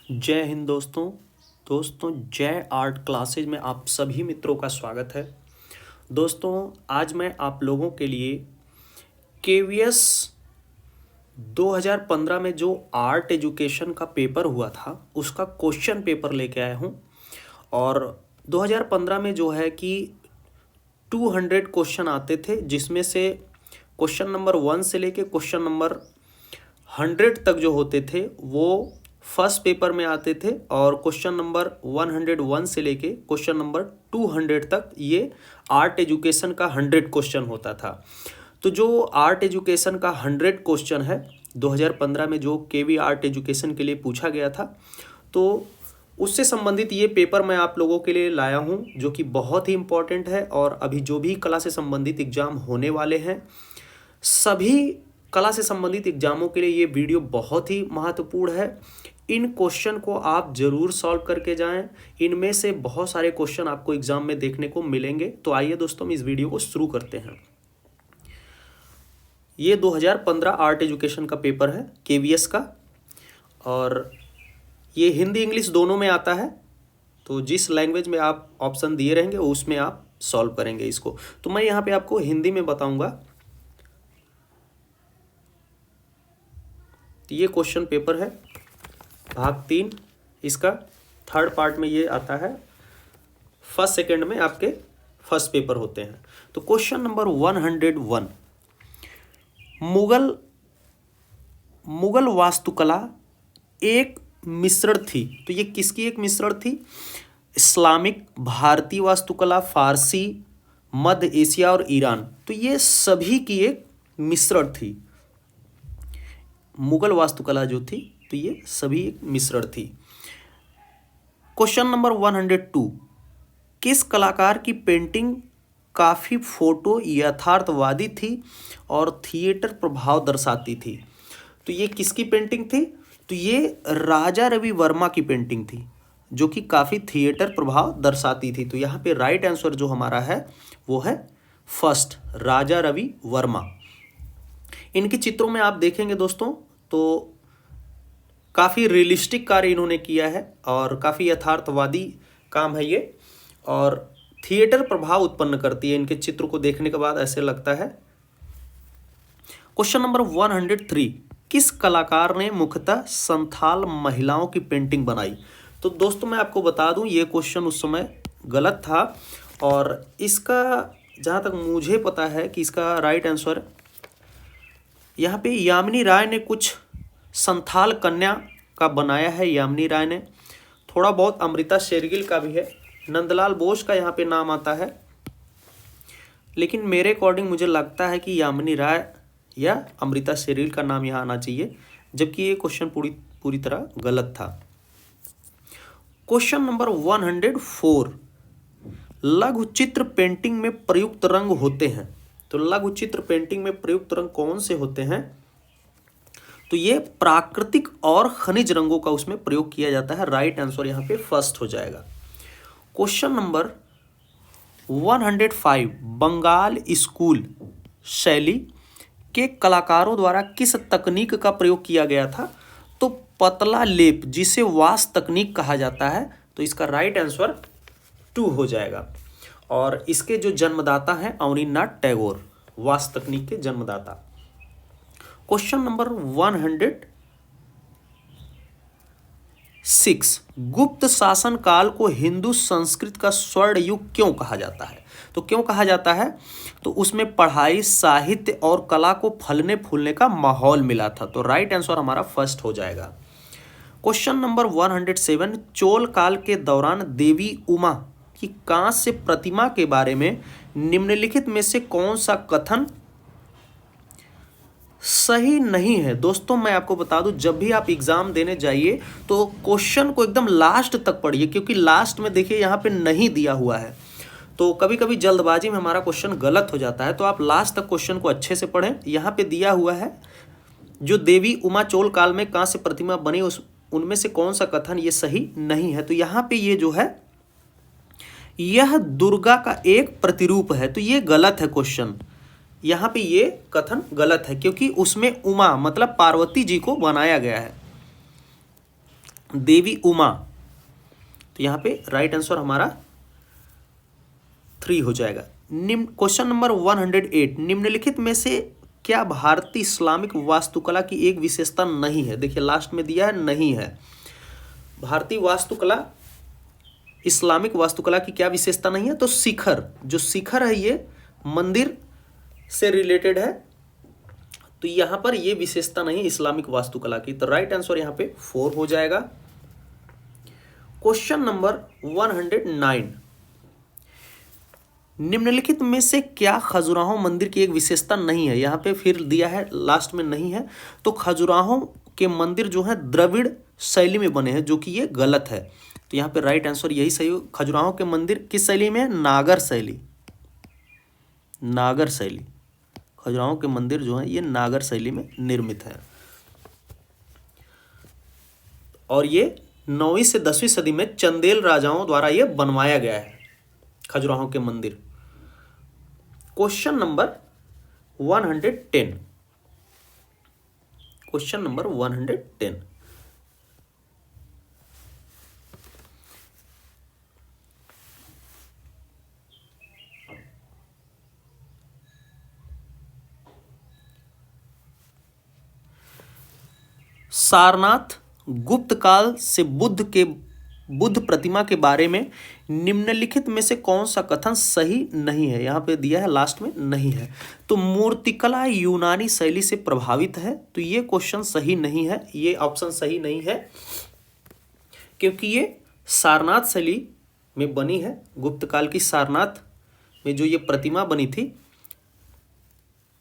जय हिंद दोस्तों जय आर्ट क्लासेज में आप सभी मित्रों का स्वागत है। दोस्तों आज मैं आप लोगों के लिए केवीएस 2015 में जो आर्ट एजुकेशन का पेपर हुआ था उसका क्वेश्चन पेपर लेके आया हूँ। और 2015 में जो है कि 200 क्वेश्चन आते थे, जिसमें से क्वेश्चन नंबर 1 से लेके क्वेश्चन नंबर 100 तक जो होते थे वो फर्स्ट पेपर में आते थे, और क्वेश्चन नंबर 101 से लेके क्वेश्चन नंबर 200 तक ये आर्ट एजुकेशन का 100 क्वेश्चन होता था। तो जो आर्ट एजुकेशन का 100 क्वेश्चन है 2015 में जो केवी आर्ट एजुकेशन के लिए पूछा गया था, तो उससे संबंधित ये पेपर मैं आप लोगों के लिए लाया हूँ, जो कि बहुत ही इम्पोर्टेंट है। और अभी जो भी कला से संबंधित एग्ज़ाम होने वाले हैं, सभी कला से संबंधित एग्जामों के लिए ये वीडियो बहुत ही महत्वपूर्ण है। इन क्वेश्चन को आप ज़रूर सॉल्व करके जाएं। इनमें से बहुत सारे क्वेश्चन आपको एग्जाम में देखने को मिलेंगे। तो आइए दोस्तों हम इस वीडियो को शुरू करते हैं। ये 2015 आर्ट एजुकेशन का पेपर है केवीएस का, और ये हिंदी इंग्लिश दोनों में आता है। तो जिस लैंग्वेज में आप ऑप्शन दिए रहेंगे उसमें आप सॉल्व करेंगे इसको। तो मैं यहाँ पे आपको हिंदी में बताऊँगा। ये क्वेश्चन पेपर है भाग 3, इसका थर्ड पार्ट में ये आता है। फर्स्ट सेकंड में आपके फर्स्ट पेपर होते हैं। तो क्वेश्चन नंबर 101, मुगल वास्तुकला एक मिश्रण थी। तो ये किसकी एक मिश्रण थी? इस्लामिक, भारतीय वास्तुकला, फारसी, मध्य एशिया और ईरान। तो ये सभी की एक मिश्रण थी। मुगल वास्तुकला जो थी तो ये सभी एक मिश्रण थी। क्वेश्चन नंबर 102, किस कलाकार की पेंटिंग काफ़ी फोटो यथार्थवादी थी और थिएटर प्रभाव दर्शाती थी? तो ये किसकी पेंटिंग थी? तो ये राजा रवि वर्मा की पेंटिंग थी, जो कि काफ़ी थिएटर प्रभाव दर्शाती थी। तो यहाँ पे राइट आंसर जो हमारा है वो है फर्स्ट, राजा रवि वर्मा। इनके चित्रों में आप देखेंगे दोस्तों तो काफ़ी रियलिस्टिक कार्य इन्होंने किया है और काफ़ी यथार्थवादी काम है ये, और थिएटर प्रभाव उत्पन्न करती है। इनके चित्र को देखने के बाद ऐसे लगता है। क्वेश्चन नंबर 103, किस कलाकार ने मुख्यतः संथाल महिलाओं की पेंटिंग बनाई? तो दोस्तों मैं आपको बता दूं ये क्वेश्चन उस समय गलत था, और इसका जहां तक मुझे पता है कि इसका राइट आंसर यहाँ पे यामिनी राय ने कुछ संथाल कन्या का बनाया है। यामिनी राय ने थोड़ा बहुत अमृता शेरगिल का भी है, नंदलाल बोस का यहाँ पे नाम आता है, लेकिन मेरे अकॉर्डिंग मुझे लगता है कि यामिनी राय या अमृता शेरगिल का नाम यहाँ आना चाहिए, जबकि ये क्वेश्चन पूरी तरह गलत था। क्वेश्चन नंबर 104, लघु चित्र पेंटिंग में प्रयुक्त रंग होते हैं। तो लघु चित्र पेंटिंग में प्रयुक्त रंग कौन से होते हैं? तो ये प्राकृतिक और खनिज रंगों का उसमें प्रयोग किया जाता है। राइट आंसर यहाँ पे फर्स्ट हो जाएगा। क्वेश्चन नंबर 105, बंगाल स्कूल शैली के कलाकारों द्वारा किस तकनीक का प्रयोग किया गया था? तो पतला लेप, जिसे वास तकनीक कहा जाता है। तो इसका राइट आंसर 2 हो जाएगा। और इसके जो जन्मदाता हैं अवनीन्द्रनाथ टैगोर, वास तकनीक के जन्मदाता। क्वेश्चन नंबर 106, गुप्त शासन काल को हिंदू संस्कृति का स्वर्ण युग क्यों कहा जाता है? तो क्यों कहा जाता है? तो उसमें पढ़ाई, साहित्य और कला को फलने फूलने का माहौल मिला था। तो राइट आंसर हमारा फर्स्ट हो जाएगा। क्वेश्चन नंबर 107, चोल काल के दौरान देवी उमा की कांस्य प्रतिमा के बारे में निम्नलिखित में से कौन सा कथन सही नहीं है? दोस्तों मैं आपको बता दूं, जब भी आप एग्जाम देने जाइए तो क्वेश्चन को एकदम लास्ट तक पढ़िए, क्योंकि लास्ट में देखिए यहाँ पे नहीं दिया हुआ है। तो कभी कभी जल्दबाजी में हमारा क्वेश्चन गलत हो जाता है, तो आप लास्ट तक क्वेश्चन को अच्छे से पढ़ें। यहाँ पे दिया हुआ है जो देवी उमा चोल काल में कांस्य प्रतिमा बनी उनमें से कौन सा कथन ये सही नहीं है? तो यहाँ पे ये जो है यह दुर्गा का एक प्रतिरूप है। तो ये गलत है क्वेश्चन। यहाँ पे ये कथन गलत है, क्योंकि उसमें उमा मतलब पार्वती जी को बनाया गया है। देवी उमा। तो यहाँ पे राइट आंसर हमारा 3 हो जाएगा। क्वेश्चन नंबर 108, निम्नलिखित में से क्या भारतीय इस्लामिक वास्तुकला की एक विशेषता नहीं है? देखिए लास्ट में दिया है नहीं है। भारतीय वास्तुकला, इस्लामिक वास्तुकला की क्या विशेषता नहीं है? तो शिखर, जो शिखर है ये मंदिर से रिलेटेड है, तो यहां पर ये विशेषता नहीं है इस्लामिक वास्तुकला की। तो राइट आंसर यहां पे 4 हो जाएगा। क्वेश्चन नंबर 109, निम्नलिखित में से क्या खजुराहो मंदिर की एक विशेषता नहीं है? यहाँ पे फिर दिया है लास्ट में नहीं है। तो खजुराहो के मंदिर जो है द्रविड़ शैली में बने हैं, जो कि ये गलत है। तो यहाँ पे राइट आंसर यही सही हो। खजुराहो के मंदिर किस शैली में है? नागर शैली, नागर शैली। खजुराहो के मंदिर जो है ये नागर शैली में निर्मित है और ये 9वीं से 10वीं सदी में चंदेल राजाओं द्वारा ये बनवाया गया है खजुराहो के मंदिर। Question number 110, question number 110, Sarnath गुप्त काल से बुद्ध प्रतिमा के बारे में निम्नलिखित में से कौन सा कथन सही नहीं है? यहाँ पे दिया है लास्ट में नहीं है। तो मूर्तिकला यूनानी शैली से प्रभावित है, तो ये क्वेश्चन सही नहीं है, ये ऑप्शन सही नहीं है, क्योंकि ये सारनाथ शैली में बनी है। गुप्त काल की सारनाथ में जो ये प्रतिमा बनी थी,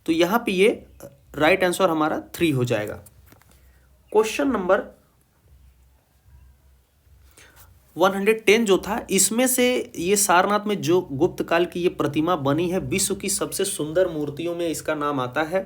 तो यहाँ पे ये राइट आंसर हमारा 3 हो जाएगा। क्वेश्चन नंबर 110 जो था, इसमें से ये सारनाथ में जो गुप्त काल की ये प्रतिमा बनी है, विश्व की सबसे सुंदर मूर्तियों में इसका नाम आता है।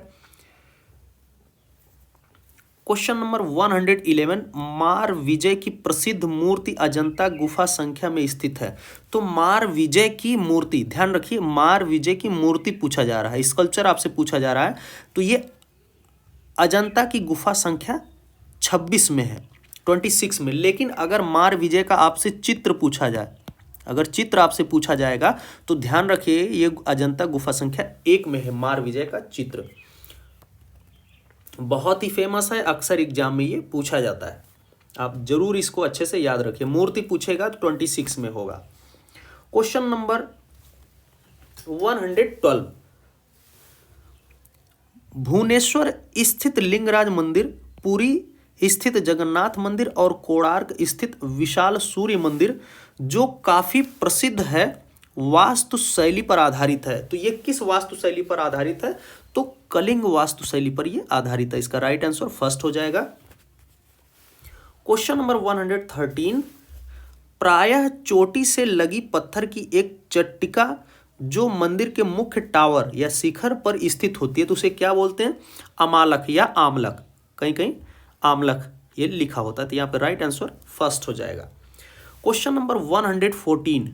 क्वेश्चन नंबर 111, मार विजय की प्रसिद्ध मूर्ति अजंता गुफा संख्या में स्थित है। तो मार विजय की मूर्ति, ध्यान रखिए, मार विजय की मूर्ति पूछा जा रहा है, स्कल्पचर आपसे पूछा जा रहा है। तो ये अजंता की गुफा संख्या 26 में है, 26 में। लेकिन अगर मार विजय का आपसे चित्र पूछा जाए, अगर चित्र आपसे पूछा जाएगा तो ध्यान रखिए ये अजंता गुफा संख्या 1 में है, मार विजय का चित्र। बहुत ही फेमस है, अक्सर एग्जाम में ये पूछा जाता है, आप जरूर इसको अच्छे से याद रखिए। मूर्ति पूछेगा तो 26 में होगा। क्वेश्चन नंबर 112, भुवनेश्वर स्थित लिंगराज मंदिर, पुरी स्थित जगन्नाथ मंदिर और कोणार्क स्थित विशाल सूर्य मंदिर जो काफी प्रसिद्ध है, वास्तु शैली पर आधारित है। तो ये किस वास्तु शैली पर आधारित है? तो कलिंग वास्तु शैली पर ये आधारित है। इसका राइट आंसर फर्स्ट हो जाएगा। क्वेश्चन नंबर 113, प्रायः चोटी से लगी पत्थर की एक चट्टिका जो मंदिर के मुख्य टावर या शिखर पर स्थित होती है, तो उसे क्या बोलते हैं? अमालक या आमलक, कहीं कहीं आमलक ये लिखा होता है। तो यहाँ पे राइट आंसर फर्स्ट हो जाएगा। क्वेश्चन नंबर 114,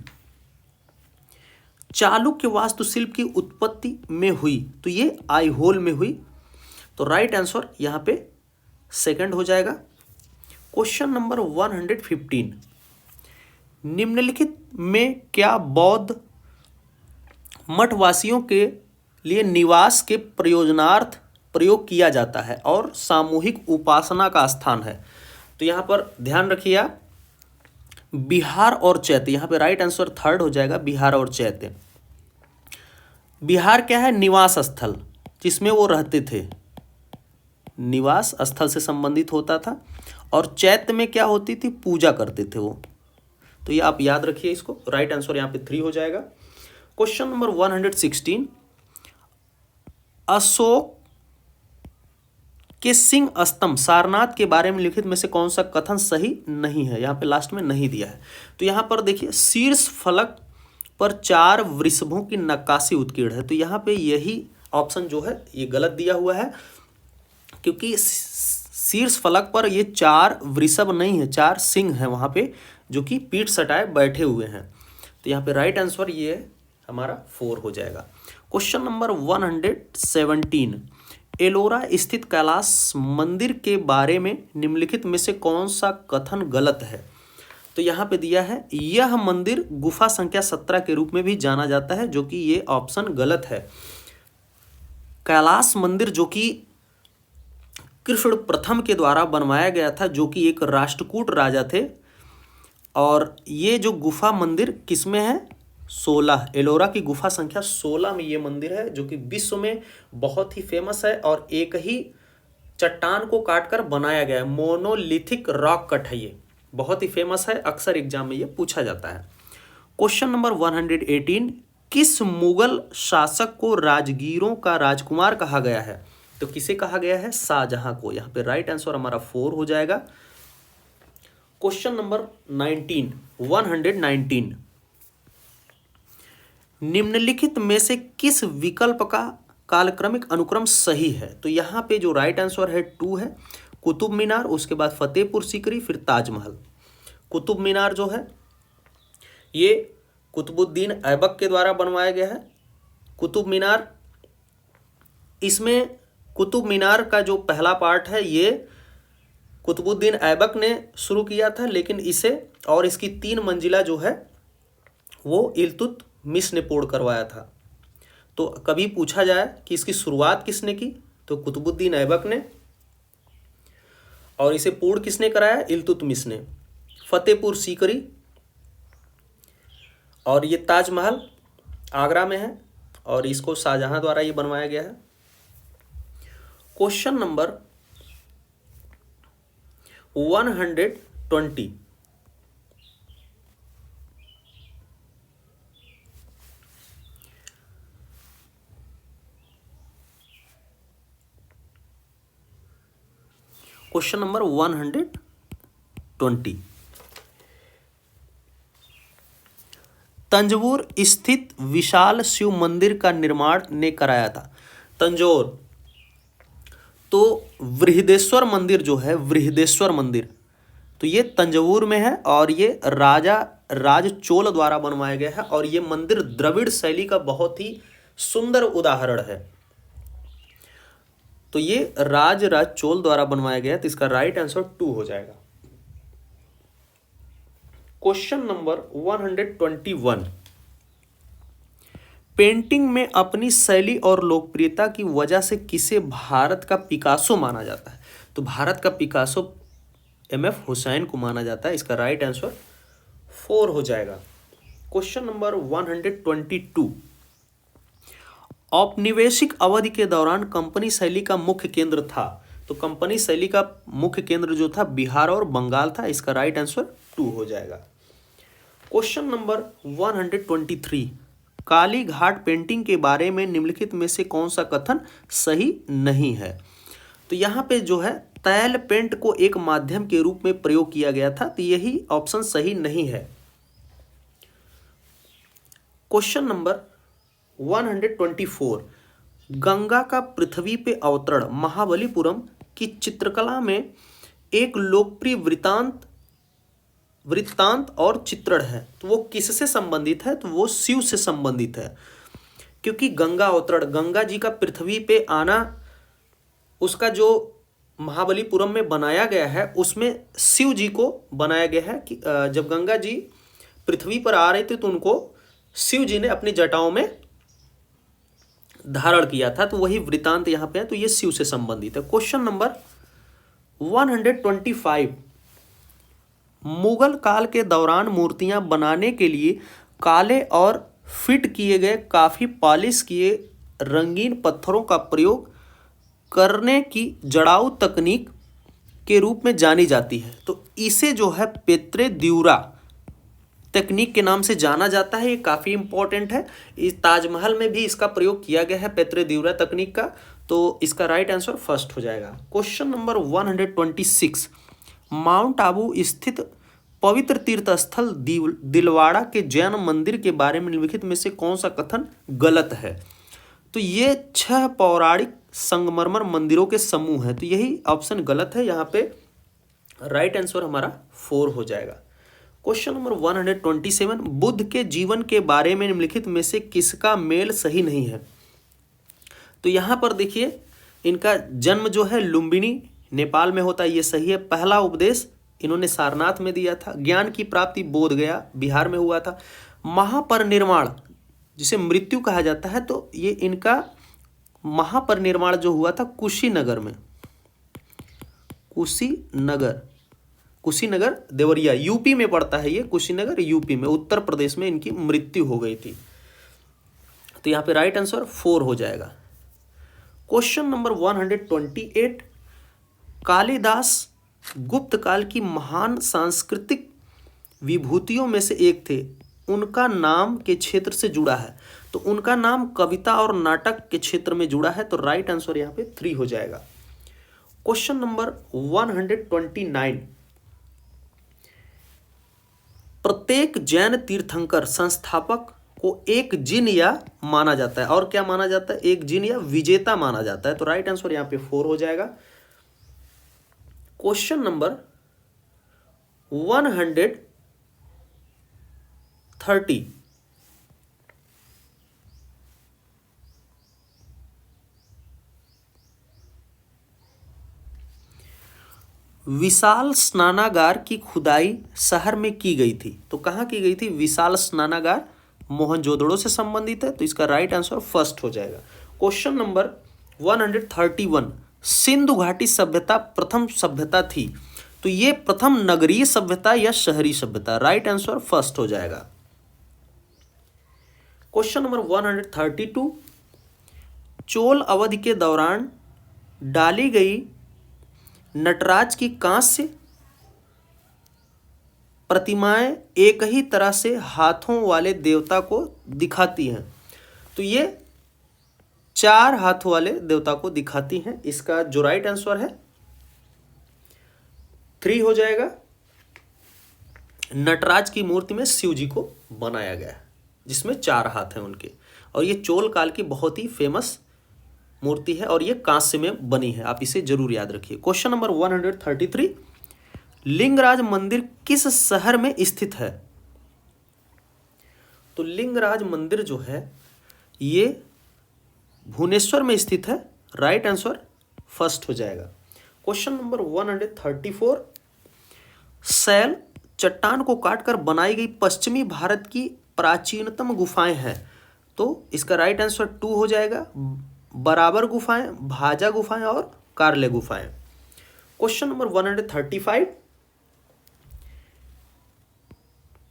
चालुक्य वास्तुशिल्प की उत्पत्ति में हुई, तो ये आईहोल में हुई। तो राइट आंसर यहाँ पे सेकंड हो जाएगा। क्वेश्चन नंबर 115, निम्नलिखित में क्या बौद्ध मठवासियों के लिए निवास के प्रयोजनार्थ प्रयोग किया जाता है और सामूहिक उपासना का स्थान है? तो यहाँ पर ध्यान रखिए, बिहार और चैत्य, यहाँ पे राइट आंसर थर्ड हो जाएगा, बिहार और चैत्य। बिहार क्या है? निवास स्थल, जिसमें वो रहते थे, निवास स्थल से संबंधित होता था। और चैत्य में क्या होती थी? पूजा करते थे वो। तो ये आप याद रखिए इसको, राइट आंसर यहाँ पे 3 हो जाएगा। क्वेश्चन नंबर 116, अशोक के सिंह स्तंभ सारनाथ के बारे में लिखित में से कौन सा कथन सही नहीं है? यहाँ पे लास्ट में नहीं दिया है। तो यहाँ पर देखिए, शीर्ष फलक पर 4 वृषभों की नक्काशी उत्कीर्ण है। तो यहाँ पे यही ऑप्शन जो है ये गलत दिया हुआ है, क्योंकि शीर्ष फलक पर ये 4 वृषभ नहीं है, 4 सिंह हैं वहाँ पे, जो कि पीठ सटाए बैठे हुए हैं। तो यहाँ पे राइट आंसर ये हमारा 4 हो जाएगा। क्वेश्चन नंबर 117, एलोरा स्थित कैलाश मंदिर के बारे में निम्नलिखित में से कौन सा कथन गलत है? तो यहाँ पे दिया है यह मंदिर गुफा संख्या 17 के रूप में भी जाना जाता है, जो कि ये ऑप्शन गलत है। कैलाश मंदिर जो कि कृष्ण प्रथम के द्वारा बनवाया गया था, जो कि एक राष्ट्रकूट राजा थे, और ये जो गुफा मंदिर किसमें है? 16, एलोरा की गुफा संख्या 16 में ये मंदिर है, जो कि विश्व में बहुत ही फेमस है और एक ही चट्टान को काटकर बनाया गया है। मोनोलिथिक रॉक कट है, ये बहुत ही फेमस है, अक्सर एग्जाम में ये पूछा जाता है। क्वेश्चन नंबर 118, किस मुगल शासक को राजगीरों का राजकुमार कहा गया है? तो किसे कहा गया है? शाहजहां को। यहाँ पे राइट आंसर हमारा 4 हो जाएगा। क्वेश्चन नंबर 119, निम्नलिखित में से किस विकल्प का कालक्रमिक अनुक्रम सही है? तो यहाँ पे जो राइट आंसर है 2 है, कुतुब मीनार, उसके बाद फतेहपुर सीकरी, फिर ताजमहल। कुतुब मीनार जो है ये कुतुबुद्दीन ऐबक के द्वारा बनवाया गया है। कुतुब मीनार, इसमें कुतुब मीनार का जो पहला पार्ट है ये कुतुबुद्दीन ऐबक ने शुरू किया था, लेकिन इसे और इसकी 3 मंजिला जो है वो इल्तुतमिश ने पूर्ण करवाया था। तो कभी पूछा जाए कि इसकी शुरुआत किसने की, तो कुतुबुद्दीन ऐबक ने, और इसे पूर्ण किसने कराया? इल्तुतमिश ने। फतेहपुर सीकरी और ये ताजमहल आगरा में है, और इसको शाहजहां द्वारा ये बनवाया गया है। Question number 120, question number 120, Tanjore स्थित विशाल शिव मंदिर का निर्माण ने कराया था? तंजौर, तो बृहदेश्वर मंदिर जो है, बृहदेश्वर मंदिर, तो ये तंजौर में है, और ये राज चोल द्वारा बनवाया गया है, और ये मंदिर द्रविड़ शैली का बहुत ही सुंदर उदाहरण है। तो ये राज चोल द्वारा बनवाया गया है, तो इसका राइट आंसर 2 हो जाएगा। क्वेश्चन नंबर 121, पेंटिंग में अपनी शैली और लोकप्रियता की वजह से किसे भारत का पिकासो माना जाता है? तो भारत का पिकासो MF हुसैन को माना जाता है। इसका राइट आंसर 4 हो जाएगा। क्वेश्चन नंबर 122, औपनिवेशिक अवधि के दौरान कंपनी शैली का मुख्य केंद्र था? तो कंपनी शैली का मुख्य केंद्र जो था बिहार और बंगाल था। इसका राइट आंसर 2 हो जाएगा। Question number 123, Kali Ghat painting के बारे में निम्नलिखित में से कौन सा कथन सही नहीं है? तो यहाँ पे जो है तैल पेंट को एक माध्यम के रूप में प्रयोग किया गया था, तो यही ऑप्शन सही नहीं है। क्वेश्चन नंबर 124, गंगा का पृथ्वी पे अवतरण महाबलीपुरम की चित्रकला में एक लोकप्रिय वृत्तांत और चित्रण है, तो वो किससे संबंधित है? तो वो शिव से संबंधित है, क्योंकि गंगा अवतरण, गंगा जी का पृथ्वी पे आना, उसका जो महाबलीपुरम में बनाया गया है उसमें शिव जी को बनाया गया है कि जब गंगा जी पृथ्वी पर आ रहे थे तो उनको शिव जी ने अपनी जटाओं में धारण किया था, तो वही वृत्तांत यहाँ पे है, तो ये शिव से संबंधित है। क्वेश्चन नंबर 125, मुगल काल के दौरान मूर्तियां बनाने के लिए काले और फिट किए गए काफी पॉलिश किए रंगीन पत्थरों का प्रयोग करने की जड़ाऊ तकनीक के रूप में जानी जाती है, तो इसे जो है पेत्रे द्यूरा तकनीक के नाम से जाना जाता है। ये काफ़ी इंपॉर्टेंट है। इस ताजमहल में भी इसका प्रयोग किया गया है पेत्रे द्यूरा तकनीक का, तो इसका राइट आंसर फर्स्ट हो जाएगा। क्वेश्चन नंबर 126, माउंट आबू स्थित पवित्र तीर्थ स्थल दिलवाड़ा के जैन मंदिर के बारे में निम्नलिखित में से कौन सा कथन गलत है? तो ये 6 पौराणिक संगमरमर मंदिरों के समूह है, तो यही ऑप्शन गलत है। यहाँ पे राइट आंसर हमारा 4 हो जाएगा। क्वेश्चन नंबर 127, बुद्ध के जीवन के बारे में निम्नलिखित में से किसका मेल सही नहीं है? तो यहाँ पर देखिए इनका जन्म जो है लुम्बिनी नेपाल में होता है, ये सही है। पहला उपदेश इन्होंने सारनाथ में दिया था। ज्ञान की प्राप्ति बोध गया बिहार में हुआ था। महापरिनिर्वाण जिसे मृत्यु कहा जाता है, तो ये इनका महापरिनिर्वाण जो हुआ था कुशीनगर में, कुशीनगर देवरिया यूपी में पड़ता है ये। कुशीनगर यूपी में, उत्तर प्रदेश में इनकी मृत्यु हो गई थी। तो यहाँ पे राइट आंसर 4 हो जाएगा। क्वेश्चन नंबर 128, कालिदास गुप्त काल की महान सांस्कृतिक विभूतियों में से एक थे, उनका नाम के क्षेत्र से जुड़ा है। तो उनका नाम कविता और नाटक के क्षेत्र में जुड़ा है, तो राइट आंसर यहाँ पे 3 हो जाएगा। क्वेश्चन नंबर 129, प्रत्येक जैन तीर्थंकर संस्थापक को एक जिन या माना जाता है, और क्या माना जाता है, एक जिन या विजेता माना जाता है। तो राइट आंसर यहाँ पे 4 हो जाएगा। क्वेश्चन नंबर 130, विशाल स्नानागार की खुदाई शहर में की गई थी। तो कहाँ की गई थी? विशाल स्नानागार मोहनजोदड़ो से संबंधित है, तो इसका राइट आंसर फर्स्ट हो जाएगा। क्वेश्चन नंबर 131, सिंधु घाटी सभ्यता प्रथम सभ्यता थी, तो ये प्रथम नगरीय सभ्यता या शहरी सभ्यता? राइट आंसर फर्स्ट हो जाएगा। क्वेश्चन नंबर 132, चोल अवधि के दौरान डाली गई नटराज की कांस्य प्रतिमाएं एक ही तरह से हाथों वाले देवता को दिखाती हैं, तो ये 4 हाथों वाले देवता को दिखाती हैं। इसका जो राइट आंसर है 3 हो जाएगा। नटराज की मूर्ति में शिव जी को बनाया गया है जिसमें 4 हाथ हैं उनके, और ये चोल काल की बहुत ही फेमस मूर्ति है और ये कांस्य में बनी है, आप इसे जरूर याद रखिए। क्वेश्चन नंबर 133, लिंगराज मंदिर किस शहर में स्थित है? तो लिंगराज मंदिर जो है ये भुवनेश्वर में स्थित है, राइट आंसर फर्स्ट हो जाएगा। क्वेश्चन नंबर 134, सैल चट्टान को काटकर बनाई गई पश्चिमी भारत की प्राचीनतम गुफाएं हैं, तो इसका राइट आंसर 2 हो जाएगा। बराबर गुफाएं, भाजा गुफाएं और कार्ले गुफाएं। क्वेश्चन नंबर 135,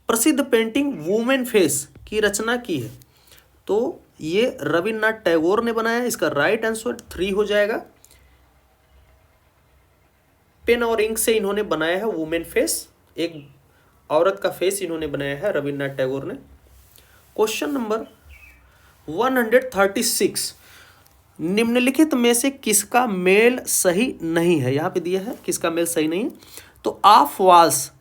प्रसिद्ध पेंटिंग वुमेन फेस की रचना की है, तो ये रविन्द्रनाथ टैगोर ने बनाया है, इसका राइट आंसर 3 हो जाएगा। पेन और इंक से इन्होंने बनाया है वुमेन फेस, एक औरत का फेस इन्होंने बनाया है रविन्द्रनाथ टैगोर ने। क्वेश्चन नंबर 136, निम्नलिखित में से किसका मेल सही नहीं है? यहाँ पे दिया है किसका मेल सही नहीं है, तो ऑफ वॉल्स,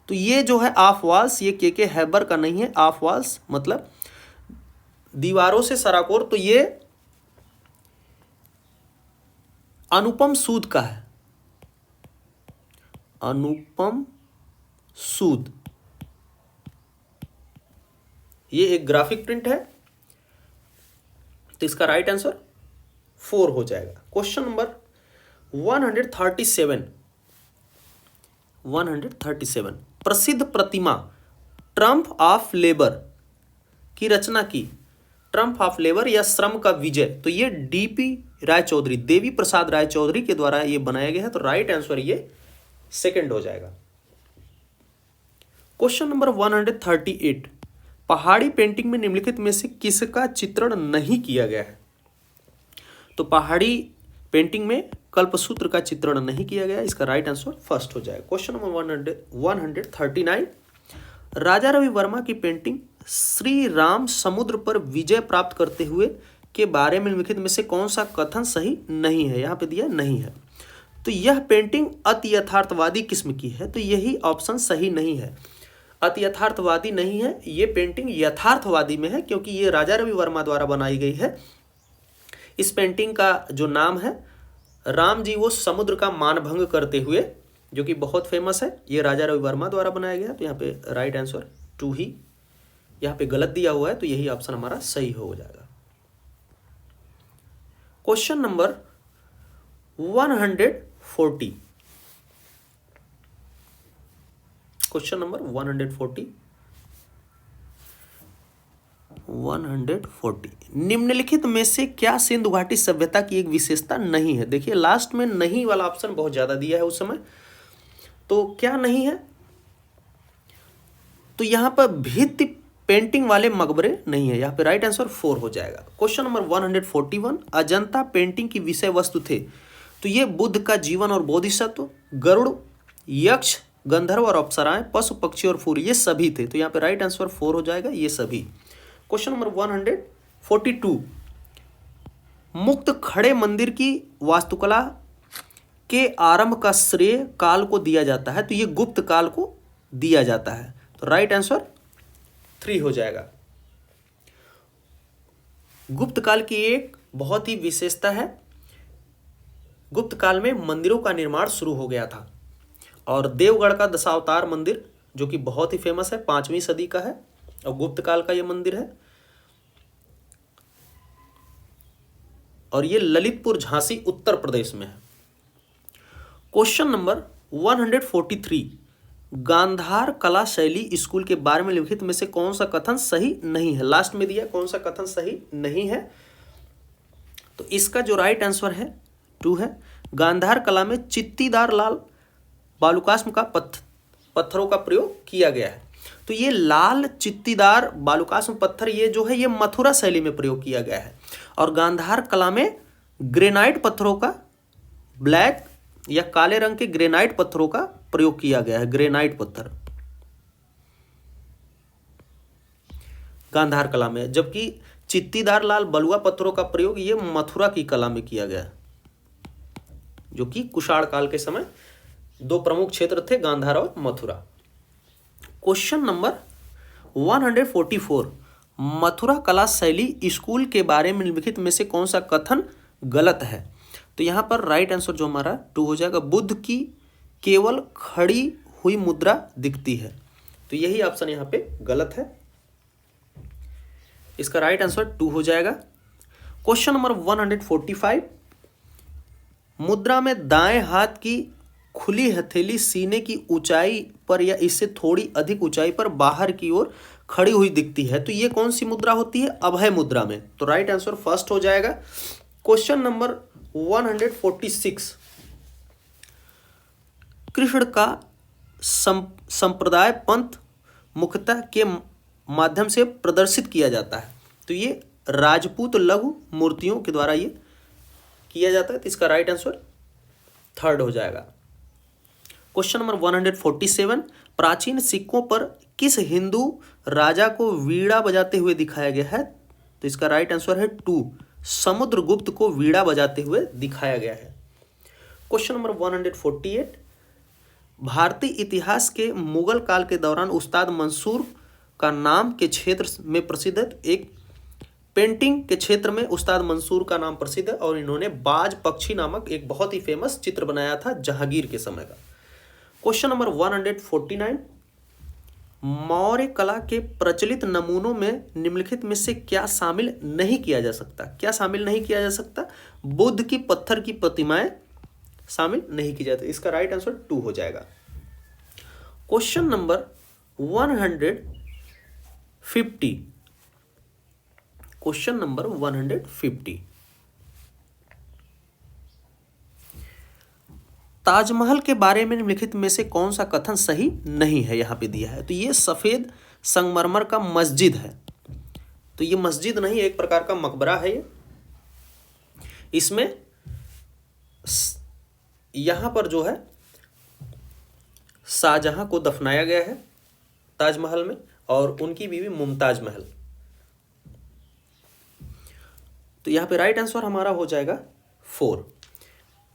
तो ये जो है ऑफ वॉल्स ये के हैबर का नहीं है। ऑफ वॉल्स मतलब दीवारों से सराकोर, तो ये अनुपम सूद का है, अनुपम सूद, ये एक ग्राफिक प्रिंट है, तो इसका राइट आंसर 4 हो जाएगा। क्वेश्चन नंबर 137, प्रसिद्ध प्रतिमा ट्रम्प ऑफ लेबर की रचना की। ट्रम्प ऑफ लेबर या श्रम का विजय, तो ये डीपी राय चौधरी, देवी प्रसाद राय चौधरी के द्वारा ये बनाया गया है, तो राइट आंसर ये सेकंड हो जाएगा। क्वेश्चन नंबर 138, पहाड़ी पेंटिंग में निम्नलिखित में से किसका चित्रण नहीं किया गया है? तो पहाड़ी पेंटिंग में कल्पसूत्र का चित्रण नहीं किया गया, इसका राइट आंसर फर्स्ट हो जाएगा। क्वेश्चन नंबर 139, राजा रवि वर्मा की पेंटिंग श्री राम समुद्र पर विजय प्राप्त करते हुए के बारे में निम्नलिखित में से कौन सा कथन सही नहीं है? यहाँ पे दिया नहीं है, तो यह पेंटिंग अति यथार्थवादी किस्म की है, तो यही ऑप्शन सही नहीं है। अति यथार्थवादी नहीं है, ये पेंटिंग यथार्थवादी में है क्योंकि ये राजा रवि वर्मा द्वारा बनाई गई है। इस पेंटिंग का जो नाम है राम जी वो समुद्र का मानभंग करते हुए, जो कि बहुत फेमस है, ये राजा रवि वर्मा द्वारा बनाया गया, तो यहाँ पे राइट आंसर 2 ही यहाँ पे गलत दिया हुआ है, तो यही ऑप्शन हमारा सही हो जाएगा। क्वेश्चन नंबर 140, क्वेश्चन नंबर 140 निम्नलिखित में से क्या सिंधु घाटी सभ्यता की एक विशेषता नहीं है। देखिए लास्ट में नहीं वाला ऑप्शन बहुत ज्यादा दिया है उस समय, तो क्या नहीं है, तो यहां पर भित्ति पेंटिंग वाले मकबरे नहीं है, यहां पे राइट आंसर 4 हो जाएगा। क्वेश्चन नंबर 141 अजंता पेंटिंग की विषय वस्तु थे, तो ये बुद्ध का जीवन और बोधिसत्व, गरुड़, यक्ष, गंधर्व और अप्सराएं, पशु पक्षी और फूल, ये सभी थे, तो यहाँ पे राइट आंसर 4 हो जाएगा, ये सभी। क्वेश्चन नंबर 142 मुक्त खड़े मंदिर की वास्तुकला के आरंभ का श्रेय काल को दिया जाता है, तो ये गुप्त काल को दिया जाता है, तो राइट आंसर 3 हो जाएगा। गुप्त काल की एक बहुत ही विशेषता है, गुप्त काल में मंदिरों का निर्माण शुरू हो गया था, और देवगढ़ का दशावतार मंदिर जो कि बहुत ही फेमस है, 5वीं सदी का है और गुप्त काल का ये मंदिर है, और ये ललितपुर झांसी उत्तर प्रदेश में है। क्वेश्चन नंबर 143 गांधार कला शैली स्कूल के बारे में लिखित में से कौन सा कथन सही नहीं है, लास्ट में दिया कौन सा कथन सही नहीं है, तो इसका जो राइट आंसर है 2 है। गांधार कला में चित्तीदार लाल बालुकास्म का पत्थरों का प्रयोग किया गया है, तो ये लाल चित्तीदार बालुकास्म पत्थर ये जो है ये मथुरा शैली में प्रयोग किया गया है, और गांधार कला में ग्रेनाइट पत्थरों का, ब्लैक या काले रंग के ग्रेनाइट पत्थरों का प्रयोग किया गया है, ग्रेनाइट पत्थर गांधार कला में, जबकि चित्तीदार लाल बलुआ पत्थरों का प्रयोग ये मथुरा की कला में किया गया है, जो कि कुषाण काल के समय 2 प्रमुख क्षेत्र थे, गांधार और मथुरा। क्वेश्चन नंबर 144 मथुरा कला शैली स्कूल के बारे में निम्नलिखित में से कौन सा कथन गलत है, तो यहां पर राइट आंसर जो हमारा 2 हो जाएगा, बुद्ध की केवल खड़ी हुई मुद्रा दिखती है, तो यही ऑप्शन यहां पे गलत है, इसका राइट आंसर 2 हो जाएगा। क्वेश्चन नंबर 145 मुद्रा में दाएं हाथ की खुली हथेली सीने की ऊंचाई पर या इससे थोड़ी अधिक ऊंचाई पर बाहर की ओर खड़ी हुई दिखती है, तो ये कौन सी मुद्रा होती है, अभय मुद्रा में, तो राइट आंसर फर्स्ट हो जाएगा। क्वेश्चन नंबर 146 कृष्ण का संप्रदाय पंथ मुख्यतः के माध्यम से प्रदर्शित किया जाता है, तो ये राजपूत लघु मूर्तियों के द्वारा ये किया जाता है, तो इसका राइट आंसर 3rd हो जाएगा। क्वेश्चन नंबर 147 प्राचीन सिक्कों पर किस हिंदू राजा को वीणा बजाते हुए दिखाया गया है, तो इसका राइट आंसर है 2 समुद्रगुप्त को वीणा बजाते हुए दिखाया गया है। क्वेश्चन नंबर 148 भारतीय इतिहास के मुगल काल के दौरान उस्ताद मंसूर का नाम के क्षेत्र में प्रसिद्ध एक पेंटिंग के क्षेत्र में उस्ताद मंसूर का नाम प्रसिद्ध है, और इन्होंने बाज पक्षी नामक एक बहुत ही फेमस चित्र बनाया था जहांगीर के समय का। क्वेश्चन नंबर 149 मौर्य कला के प्रचलित नमूनों में निम्नलिखित में से क्या शामिल नहीं किया जा सकता, क्या शामिल नहीं किया जा सकता, बुद्ध की पत्थर की प्रतिमाएं शामिल नहीं की जाती, इसका राइट आंसर 2 हो जाएगा। Question number 150 question number 150 Taj Mahal के बारे में निम्नलिखित में से कौन सा कथन सही नहीं है, यहां पे दिया है, तो ये सफेद संगमरमर का मस्जिद है, तो ये मस्जिद नहीं एक प्रकार का मकबरा है ये, इसमें यहां पर जो है शाहजहां को दफनाया गया है ताजमहल में, और उनकी बीवी मुमताज महल, तो यहां पे राइट आंसर हमारा हो जाएगा 4।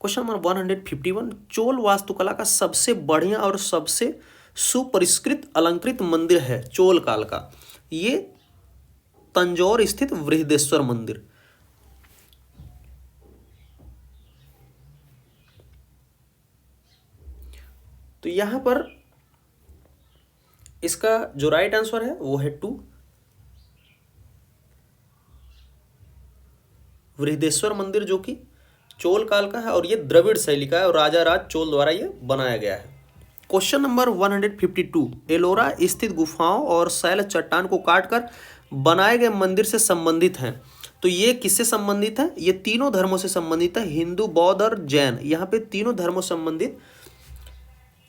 क्वेश्चन नंबर 151 चोल वास्तुकला का सबसे बढ़िया और सबसे सुपरिष्कृत अलंकृत मंदिर है चोल काल का, ये तंजौर स्थित बृहदेश्वर मंदिर, तो यहां पर इसका जो राइट आंसर है वो है 2 बृहदेश्वर मंदिर, जो कि चोल काल का है और ये द्रविड़ शैली का है और राजा राज चोल द्वारा ये बनाया गया है। क्वेश्चन नंबर 152, एलोरा स्थित गुफाओं और शैल चट्टान को काटकर बनाए गए मंदिर से संबंधित हैं। तो ये किससे संबंधित है? ये तीनों धर्मों से संबंधित है, हिंदू, बौद्ध और जैन। यहाँ पे तीनों धर्मों से संबंधित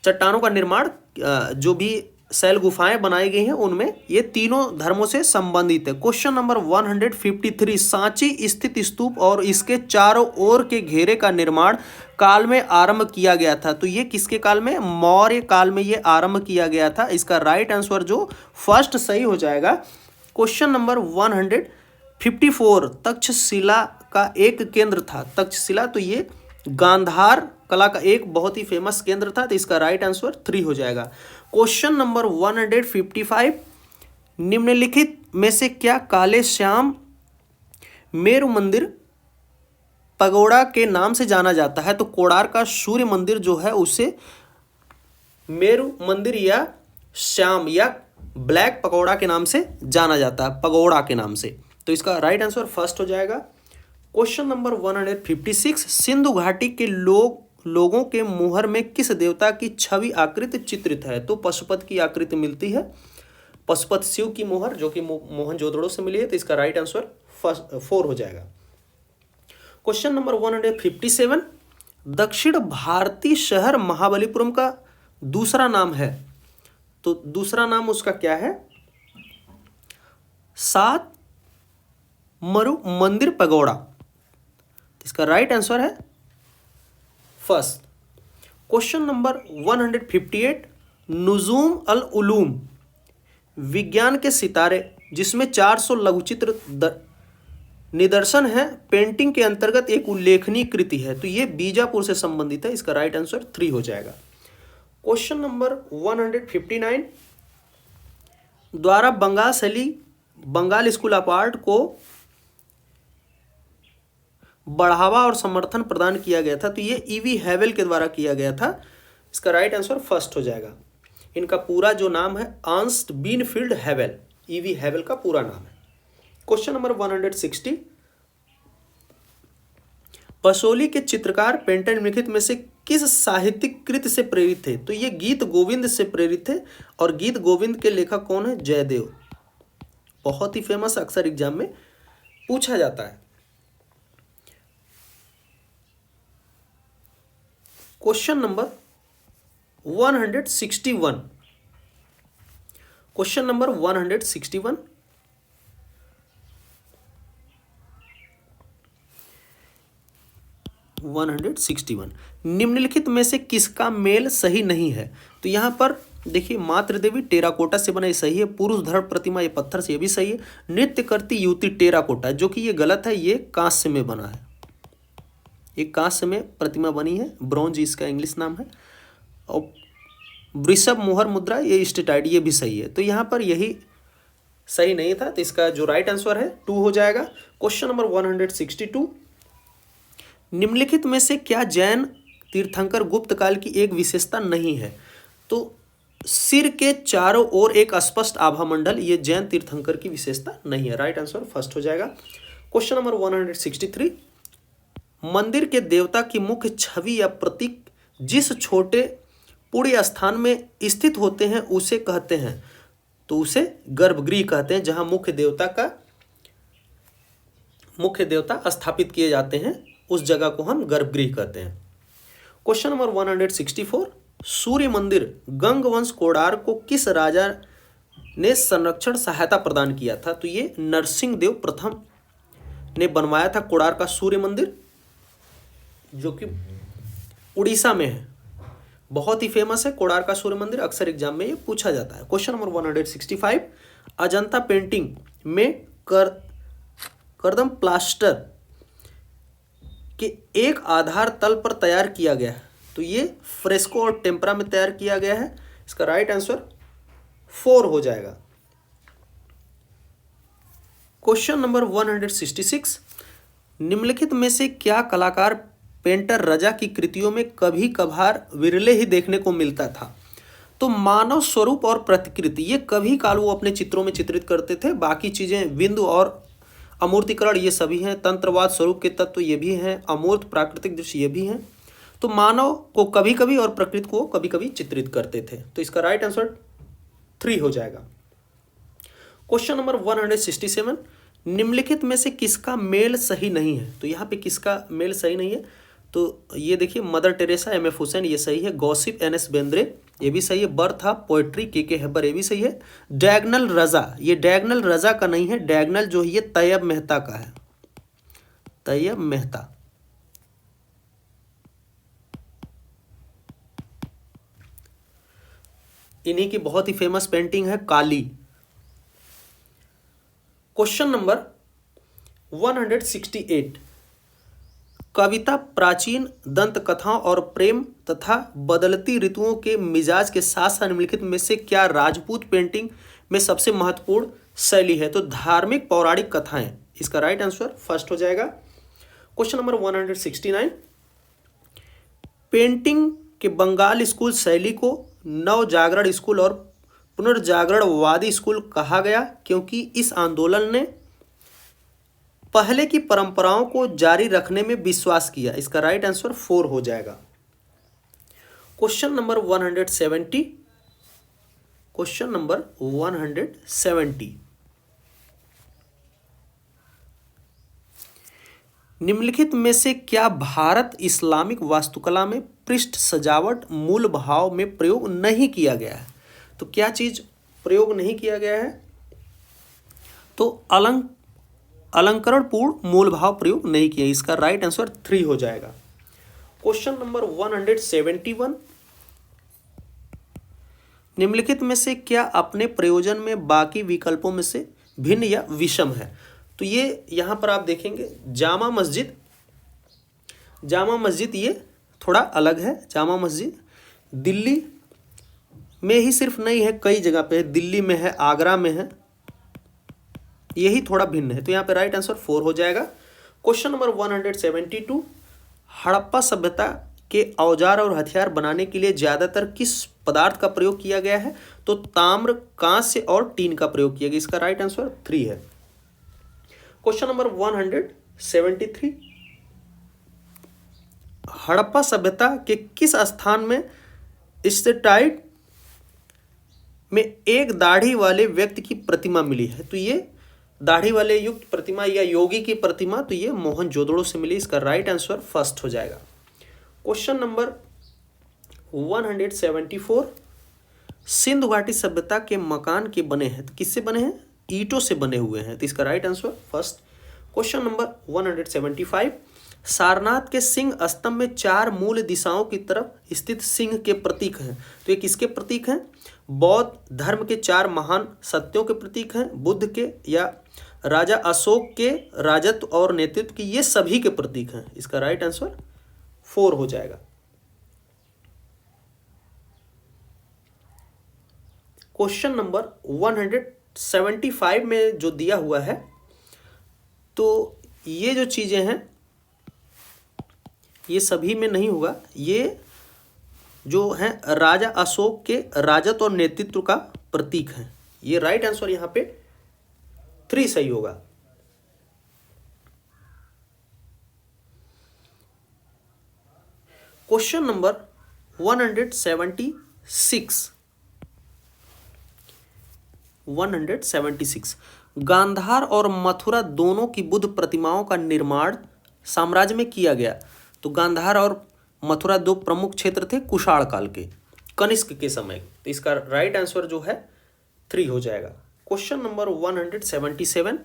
चट्टानों का निर्माण, जो भी शैल गुफाएं बनाई गई हैं उनमें ये तीनों धर्मों से संबंधित है। क्वेश्चन नंबर 153, सांची स्थित स्तूप और इसके चारों ओर के घेरे का निर्माण काल में आरंभ किया गया था। तो ये किसके काल में? मौर्य काल में ये आरंभ किया गया था। इसका राइट आंसर जो फर्स्ट सही हो जाएगा। क्वेश्चन नंबर 154, तक्षशिला का एक केंद्र था। तक्षशिला तो ये गांधार कला का एक बहुत ही फेमस केंद्र था, तो इसका राइट आंसर 3 हो जाएगा। क्वेश्चन नंबर 155, निम्नलिखित में से क्या काले श्याम मेरु मंदिर पगोड़ा के नाम से जाना जाता है? तो कोणार्क का सूर्य मंदिर जो है उसे मेरु मंदिर या श्याम या ब्लैक पगोड़ा के नाम से जाना जाता है, पगोड़ा के नाम से। तो इसका राइट आंसर फर्स्ट हो जाएगा। क्वेश्चन नंबर 156, सिंधु घाटी के लोगों के मुहर में किस देवता की छवि आकृति चित्रित है? तो पशुपत की आकृति मिलती है, पशुपत शिव की मुहर जो कि मोहनजोदड़ो से मिली है। तो इसका राइट आंसर 4 हो जाएगा। क्वेश्चन नंबर 157, दक्षिण भारतीय शहर महाबलीपुरम का दूसरा नाम है। तो दूसरा नाम उसका क्या है? सात मरु मंदिर पगोड़ा। इसका राइट आंसर है फर्स्ट। क्वेश्चन नंबर 158, नुजूम अल उलूम विज्ञान के सितारे जिसमें 400 लघुचित्र निदर्शन है, पेंटिंग के अंतर्गत एक उल्लेखनीय कृति है। तो ये बीजापुर से संबंधित है। इसका राइट आंसर 3 हो जाएगा। क्वेश्चन नंबर 159, द्वारा बंगाल शैली बंगाल स्कूल ऑफ आर्ट को बढ़ावा और समर्थन प्रदान किया गया था। तो ये ईवी हैवेल के द्वारा किया गया था। इसका राइट आंसर फर्स्ट हो जाएगा। इनका पूरा जो नाम है अर्नस्ट बीनफील्ड हैवेल, ईवी हैवेल का पूरा नाम है। क्वेश्चन नंबर 160, पसोली के चित्रकार पेंटर निम्नलिखित में से किस साहित्यिक कृति से प्रेरित थे? तो ये गीत गोविंद से प्रेरित थे और गीत गोविंद के लेखक कौन है? जयदेव। बहुत ही फेमस, अक्सर एग्जाम में पूछा जाता है। क्वेश्चन नंबर 161, क्वेश्चन नंबर 161, निम्नलिखित में से किसका मेल सही नहीं है? तो यहां पर देखिए, मातृ देवी टेराकोटा से बना, ये सही है। पुरुष धर्म प्रतिमा ये पत्थर से, ये भी सही है। नृत्य करती युवती टेराकोटा, जो कि ये गलत है, ये कांस्य में बना है। एक कांस्य में प्रतिमा बनी है, ब्रॉन्ज इसका इंग्लिश नाम है। और वृषभ मोहर मुद्रा ये स्टेटाइड, ये भी सही है। तो यहाँ पर यही सही नहीं था, तो इसका जो राइट आंसर है 2 हो जाएगा। क्वेश्चन नंबर 162, निम्नलिखित में से क्या जैन तीर्थंकर गुप्त काल की एक विशेषता नहीं है? तो सिर के चारों ओर एक स्पष्ट आभा मंडल, ये जैन तीर्थंकर की विशेषता नहीं है। राइट आंसर फर्स्ट हो जाएगा। क्वेश्चन नंबर 163, मंदिर के देवता की मुख्य छवि या प्रतीक जिस छोटे पुण्य स्थान में स्थित होते हैं उसे कहते हैं? तो उसे गर्भगृह कहते हैं, जहां मुख्य देवता स्थापित किए जाते हैं, उस जगह को हम गर्भगृह कहते हैं। क्वेश्चन नंबर 164, सूर्य मंदिर गंगवंश कोणार्क को किस राजा ने संरक्षण सहायता प्रदान किया था? तो ये नरसिंह देव प्रथम ने बनवाया था कोणार्क का सूर्य मंदिर, जो कि उड़ीसा में है। बहुत ही फेमस है कोणार्क का सूर्य मंदिर, अक्सर एग्जाम में ये पूछा जाता है। क्वेश्चन नंबर 165, अजंता पेंटिंग में कर्दम प्लास्टर के एक आधार तल पर तैयार किया गया है। तो ये फ्रेस्को और टेम्परा में तैयार किया गया है। इसका राइट आंसर 4 हो जाएगा। क्वेश्चन नंबर 166, निम्नलिखित में से क्या कलाकार पेंटर रजा की कृतियों में कभी कभार विरले ही देखने को मिलता था? तो मानव स्वरूप और प्रतिकृति, ये कभी काल वो अपने चित्रों में चित्रित करते थे। बाकी चीजें बिंदु और अमूर्तीकरण ये सभी हैं, तंत्रवाद स्वरूप के तत्व ये भी हैं, अमूर्त प्राकृतिक दृश्य ये भी हैं। तो मानव को कभी कभी और प्रकृति को कभी कभी चित्रित करते थे। तो इसका राइट आंसर 3 हो जाएगा। क्वेश्चन नंबर 167, निम्नलिखित में से किसका मेल सही नहीं है? तो यहाँ पे किसका मेल सही नहीं है? तो ये देखिए, मदर टेरेसा, एम.एफ. हुसैन, ये सही है। Gossip, NS. बेंद्रे, ये भी सही है। बर्था, पोएट्री, के हेबर, ये भी सही है। डायगनल रजा, ये डायगनल रजा का नहीं है, डायगनल जो है ये तैयब मेहता का है, तैयब मेहता। इन्हीं की बहुत ही फेमस पेंटिंग है काली। क्वेश्चन नंबर 168, कविता प्राचीन दंत कथाओं और प्रेम तथा बदलती ऋतुओं के मिजाज के साथ साथ निम्नलिखित में से क्या राजपूत पेंटिंग में सबसे महत्वपूर्ण शैली है? तो धार्मिक पौराणिक कथाएं, इसका राइट आंसर फर्स्ट हो जाएगा। क्वेश्चन नंबर 169, पेंटिंग के बंगाल स्कूल शैली को नव जागरण स्कूल और पुनर्जागरणवादी स्कूल कहा गया क्योंकि इस आंदोलन ने पहले की परंपराओं को जारी रखने में विश्वास किया। इसका राइट आंसर 4 हो जाएगा। क्वेश्चन नंबर 170, क्वेश्चन नंबर 170, निम्नलिखित में से क्या भारत इस्लामिक वास्तुकला में पृष्ठ सजावट मूल भाव में प्रयोग नहीं किया गया है? तो क्या चीज प्रयोग नहीं किया गया है? तो अलंकरणपूर्ण मूल भाव प्रयोग नहीं किया। इसका राइट आंसर 3 हो जाएगा। क्वेश्चन नंबर 171, निम्नलिखित में से क्या अपने प्रयोजन में बाकी विकल्पों में से भिन्न या विषम है? तो ये यहां पर आप देखेंगे जामा मस्जिद ये थोड़ा अलग है। जामा मस्जिद दिल्ली में ही सिर्फ नहीं है, कई जगह पे है, दिल्ली में है, आगरा में है, यही थोड़ा भिन्न है। तो यहाँ पे राइट आंसर 4 हो जाएगा। क्वेश्चन नंबर 172, हड़प्पा सभ्यता के औजार और हथियार बनाने के लिए ज्यादातर किस पदार्थ का प्रयोग किया गया है? तो ताम्र, कांस्य और टीन का प्रयोग किया गया। इसका राइट आंसर 3 है। क्वेश्चन नंबर 173, हड़प्पा सभ्यता के किस स्थान में स्टेटाइट में एक दाढ़ी वाले व्यक्ति की प्रतिमा मिली है? तो ये दाढ़ी वाले युक्त प्रतिमा या योगी की प्रतिमा, तो ये मोहनजोदड़ो से मिली। इसका राइट आंसर फर्स्ट हो जाएगा। क्वेश्चन नंबर 174, सिंधु घाटी सभ्यता के मकान के बने हैं, तो किससे बने हैं? ईंटों से बने हुए हैं। तो इसका right answer first. Question number 175, Sarnath के सिंह स्तंभ में 4 मूल दिशाओं की तरफ स्थित सिंह के प्रतीक हैं। तो ये किसके प्रतीक हैं? बौद्ध धर्म के 4 महान सत्यों के प्रतीक हैं, बुद्ध के या राजा अशोक के राजत्व और नेतृत्व की, ये सभी के प्रतीक हैं। इसका राइट आंसर 4 हो जाएगा। क्वेश्चन नंबर 175 में जो दिया हुआ है, तो ये जो चीजें हैं ये सभी में नहीं होगा। ये जो है राजा अशोक के राजत्व और नेतृत्व का प्रतीक है। ये राइट आंसर यहां पे 3 सही होगा। क्वेश्चन नंबर 176, गांधार और मथुरा दोनों की बुद्ध प्रतिमाओं का निर्माण साम्राज्य में किया गया। तो गांधार और मथुरा 2 प्रमुख क्षेत्र थे कुषाण काल के, कनिष्क के समय। तो इसका राइट आंसर जो है 3 हो जाएगा। क्वेश्चन नंबर 177,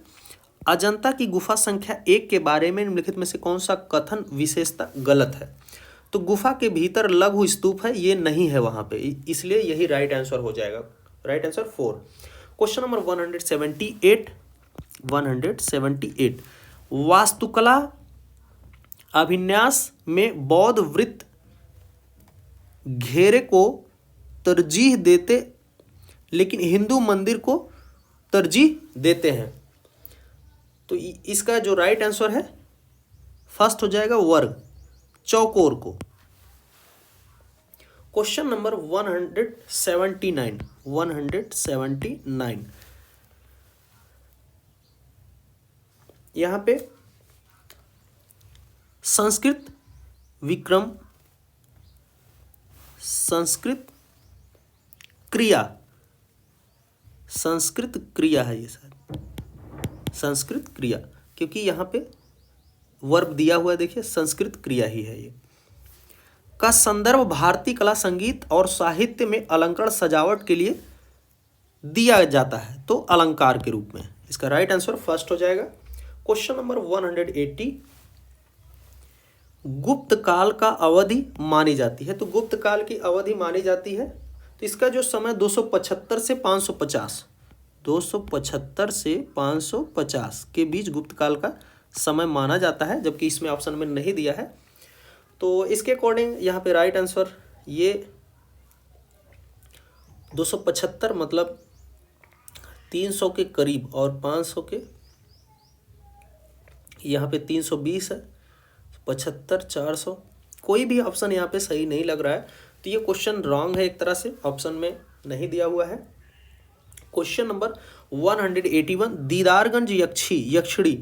अजंता की गुफा संख्या 1 के बारे में निम्नलिखित में से कौन सा कथन विशेषता गलत है? तो गुफा के भीतर लघु स्तूप है, ये नहीं है वहां पे, इसलिए यही राइट आंसर हो जाएगा। Right answer 4। क्वेश्चन नंबर 178, वास्तुकला अभिन्यास में बौद्ध वृत्त घेरे को तरजीह देते लेकिन हिंदू मंदिर को तरजीह देते हैं। तो इसका जो राइट आंसर है फर्स्ट हो जाएगा, वर्ग, चौकोर को। क्वेश्चन नंबर 179, यहाँ पे संस्कृत विक्रम, संस्कृत क्रिया, संस्कृत क्रिया है ये शायद, संस्कृत क्रिया, क्योंकि यहाँ पे वर्ब दिया हुआ है, देखिए संस्कृत क्रिया ही है ये, का संदर्भ भारतीय कला संगीत और साहित्य में अलंकरण सजावट के लिए दिया जाता है, तो अलंकार के रूप में। इसका राइट आंसर फर्स्ट हो जाएगा। क्वेश्चन नंबर 180, गुप्त काल का अवधि मानी जाती है, तो गुप्त काल की अवधि मानी जाती है, तो इसका जो समय 275 से 550, 275 से 550 के बीच गुप्त काल का समय माना जाता है, जबकि इसमें ऑप्शन में नहीं दिया है। तो इसके अकॉर्डिंग यहाँ पे राइट आंसर ये 275 मतलब 300 के करीब, और 500 के यहाँ पे 320 है, 75, 400, कोई भी ऑप्शन यहाँ पे सही नहीं लग रहा है, तो ये क्वेश्चन रॉन्ग है, एक तरह से ऑप्शन में नहीं दिया हुआ है। क्वेश्चन नंबर 181, दीदारगंज यक्षिणी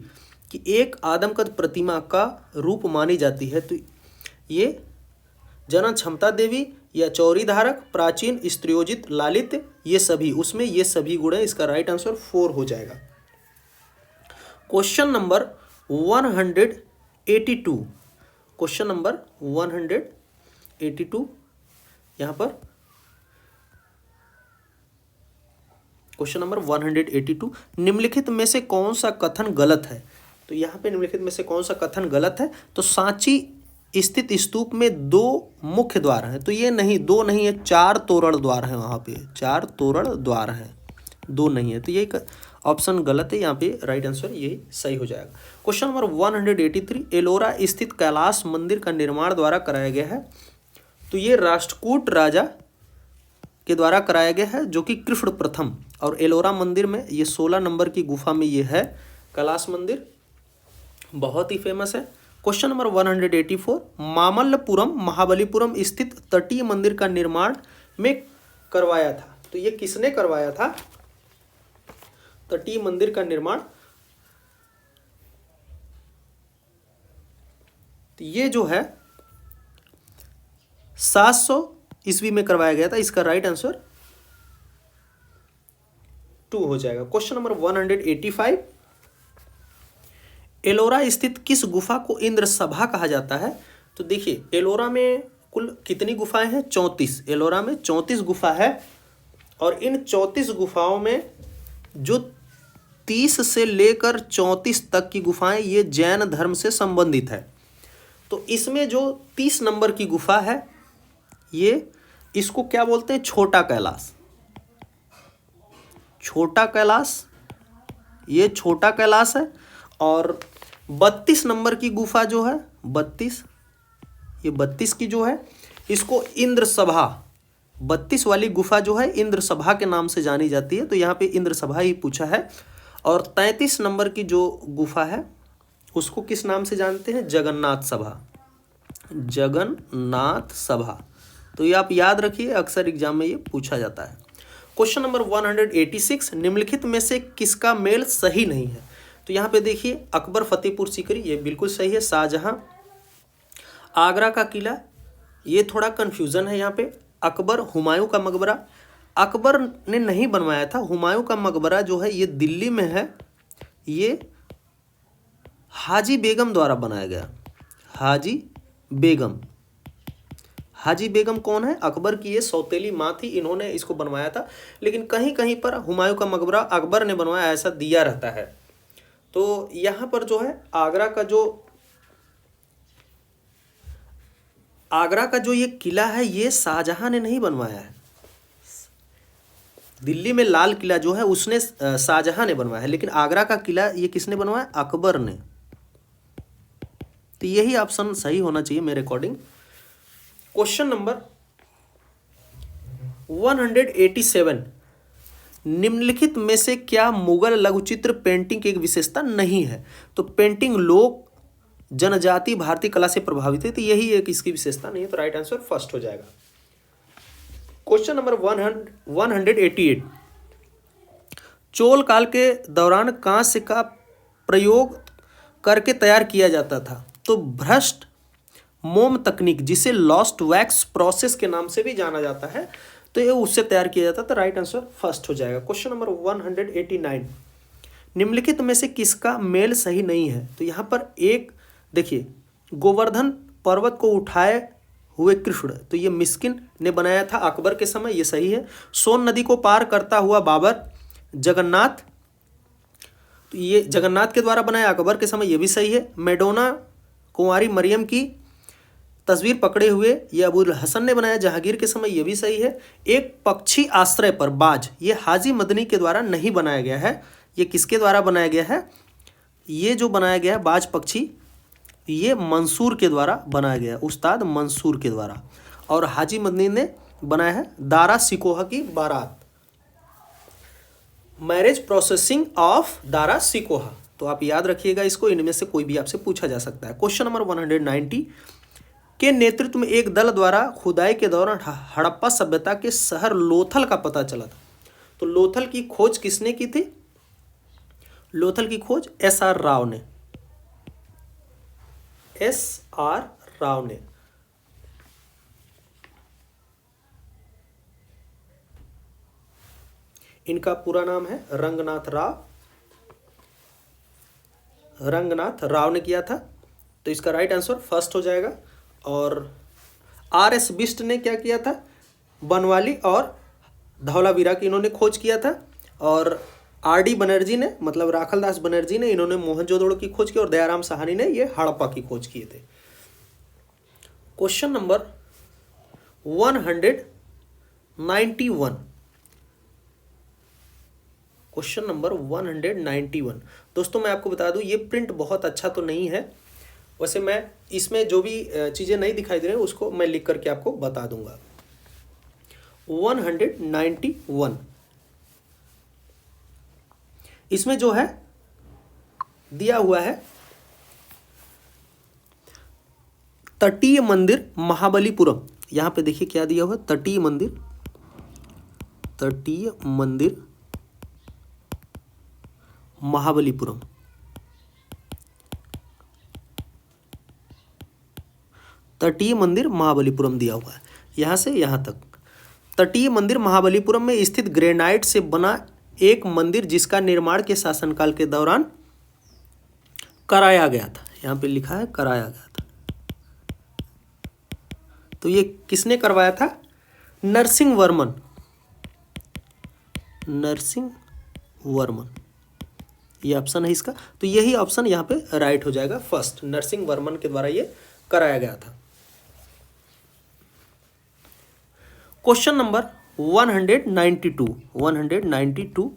की एक आदमकद प्रतिमा का रूप मानी जाती है, तो ये जनन क्षमता देवी या चौरी धारक, प्राचीन, स्त्रियोजित, लालित्य, ये सभी, उसमें ये सभी गुण है। इसका राइट आंसर 4 हो जाएगा। क्वेश्चन नंबर 182, क्वेश्चन नंबर 182, यहाँ पर क्वेश्चन नंबर 182, निम्नलिखित में से कौन सा कथन गलत है, तो यहाँ पे निम्नलिखित में से कौन सा कथन गलत है, तो सांची स्थित स्तूप में 2 मुख्य द्वार हैं, तो ये नहीं, 2 नहीं है, 4 तोरण द्वार हैं, वहाँ पे 4 तोरण द्वार हैं, 2 नहीं है, तो ये ऑप्शन गलत है, यहाँ पे राइट आंसर यही सही हो जाएगा। क्वेश्चन नंबर 183, एलोरा स्थित कैलाश मंदिर का निर्माण द्वारा कराया गया है, तो ये राष्ट्रकूट राजा के द्वारा कराया गया है, जो कि कृष्ण प्रथम, और एलोरा मंदिर में ये 16 नंबर की गुफा में ये है कैलाश मंदिर, बहुत ही फेमस है। क्वेश्चन नंबर 184, मामल्लपुरम महाबलीपुरम स्थित तटीय मंदिर का निर्माण में करवाया था, तो ये किसने करवाया था तटीय मंदिर का निर्माण, तो ये जो है 700 ईस्वी में करवाया गया था। इसका राइट आंसर 2 हो जाएगा। क्वेश्चन नंबर 185, एलोरा स्थित किस गुफा को इंद्र सभा कहा जाता है, तो देखिए एलोरा में कुल कितनी गुफाएं हैं, 34, एलोरा में 34 गुफा है, और इन 34 गुफाओं में जो 30 से लेकर 34 तक की गुफाएं ये जैन धर्म से संबंधित है, तो इसमें जो 30 नंबर की गुफा है ये, इसको क्या बोलते हैं, छोटा कैलाश, छोटा कैलाश, ये छोटा कैलाश है, और 32 नंबर की गुफा जो है 32, ये 32 की जो है इसको इंद्र सभा, 32 वाली गुफा जो है इंद्र सभा के नाम से जानी जाती है, तो यहाँ पे इंद्र सभा ही पूछा है। और 33 नंबर की जो गुफा है उसको किस नाम से जानते हैं, जगन्नाथ सभा, जगन्नाथ सभा, तो ये आप याद रखिए, अक्सर एग्जाम में ये पूछा जाता है। क्वेश्चन नंबर 186, निम्नलिखित में से किसका मेल सही नहीं है, तो यहाँ पे देखिए अकबर फतेहपुर सीकरी, ये बिल्कुल सही है, शाहजहां, आगरा का किला, ये थोड़ा कन्फ्यूज़न है यहाँ पे, अकबर, हुमायूं का मकबरा, अकबर ने नहीं बनवाया था, हुमायूं का मकबरा जो है ये दिल्ली में है, ये हाजी बेगम द्वारा बनाया गया, हाजी बेगम, हाजी बेगम कौन है, अकबर की ये सौतेली माँ थी, इन्होंने इसको बनवाया था, लेकिन कहीं कहीं पर हुमायूं का मकबरा अकबर ने बनवाया ऐसा दिया रहता है। तो यहाँ पर जो है आगरा का जो ये किला है ये शाहजहां ने नहीं बनवाया है, दिल्ली में लाल किला जो है उसने शाहजहां ने बनवाया है, लेकिन आगरा का किला ये किसने बनवाया, अकबर ने, तो यही ऑप्शन सही होना चाहिए मेरे अकॉर्डिंग। क्वेश्चन नंबर 187, निम्नलिखित में से क्या मुगल लघुचित्र पेंटिंग की एक विशेषता नहीं है, तो पेंटिंग लोक जनजाति भारतीय कला से प्रभावित है, तो यही एक इसकी विशेषता नहीं है, तो राइट आंसर फर्स्ट हो जाएगा। क्वेश्चन नंबर 188, चोल काल के दौरान कांस्य का प्रयोग करके तैयार किया जाता था। तो भ्रष्ट मोम तकनीक, जिसे लॉस्ट वैक्स प्रोसेस के नाम से भी जाना जाता है, तो ये उससे तैयार किया जाता था। राइट आंसर फर्स्ट हो जाएगा। क्वेश्चन नंबर 189, निम्नलिखित में से किसका मेल सही नहीं है? तो यहाँ पर एक देखिए, गोवर्धन पर्वत को उठाए हुए कृष्ण, तो ये मिस्किन ने बनाया था अकबर के समय, ये सही है। सोन नदी को पार करता हुआ बाबर, जगन्नाथ, तो ये जगन्नाथ के द्वारा बनाया अकबर के समय, ये भी सही है। मैडोना कुंवारी मरियम की तस्वीर पकड़े हुए, ये अबुल हसन ने बनाया जहांगीर के समय, ये भी सही है। एक पक्षी आश्रय पर बाज, ये हाजी मदनी के द्वारा नहीं बनाया गया है, ये किसके द्वारा बनाया गया है? ये जो बनाया गया है बाज पक्षी, ये मंसूर के द्वारा बनाया गया है, उस्ताद मंसूर के द्वारा। और हाजी मदनी ने बनाया है दारा सिकोहा की बारात, marriage processing of Dara Sequoia. तो आप याद रखिएगा इसको, इनमें से कोई भी आपसे पूछा जा सकता है। क्वेश्चन नंबर 190, के नेतृत्व में एक दल द्वारा खुदाई के दौरान हड़प्पा सभ्यता के शहर लोथल का पता चला था। तो लोथल की खोज किसने की थी? लोथल की खोज SR राव ने, SR राव ने। इनका पूरा नाम है रंगनाथ राव, रंगनाथ राव ने किया था। तो इसका राइट आंसर फर्स्ट हो जाएगा। और RS बिष्ट ने क्या किया था? बनवाली और धौलावीरा की इन्होंने खोज किया था। और RD बनर्जी ने, मतलब राखलदास बनर्जी ने, इन्होंने मोहनजोदड़ो की खोज की। और दयाराम साहनी ने ये हड़प्पा की खोज किए थे। Question number 191, question number 191। दोस्तों मैं आपको बता दूं, ये प्रिंट बहुत अच्छा तो नहीं है, वैसे मैं इसमें जो भी चीज़ें नहीं दिखाई दे रही हैं उसको मैं लिख करके आपको बता दूंगा। 191, इसमें जो है दिया हुआ है तटीय मंदिर महाबलीपुरम। यहां पे देखिए क्या दिया हुआ है, तटीय मंदिर, तटीय मंदिर महाबलीपुरम। तटीय मंदिर महाबलीपुरम दिया हुआ है, यहां से यहां तक। तटीय मंदिर महाबलीपुरम में स्थित ग्रेनाइट से बना एक मंदिर जिसका निर्माण के शासनकाल के दौरान कराया गया था। यहां पे लिखा है कराया गया था। तो ये किसने करवाया था? नरसिंह वर्मन, नरसिंह वर्मन, ये ऑप्शन है इसका। तो यही ऑप्शन यहाँ पे राइट हो जाएगा फर्स्ट, नरसिंह वर्मन के द्वारा ये कराया गया था। क्वेश्चन नंबर 192,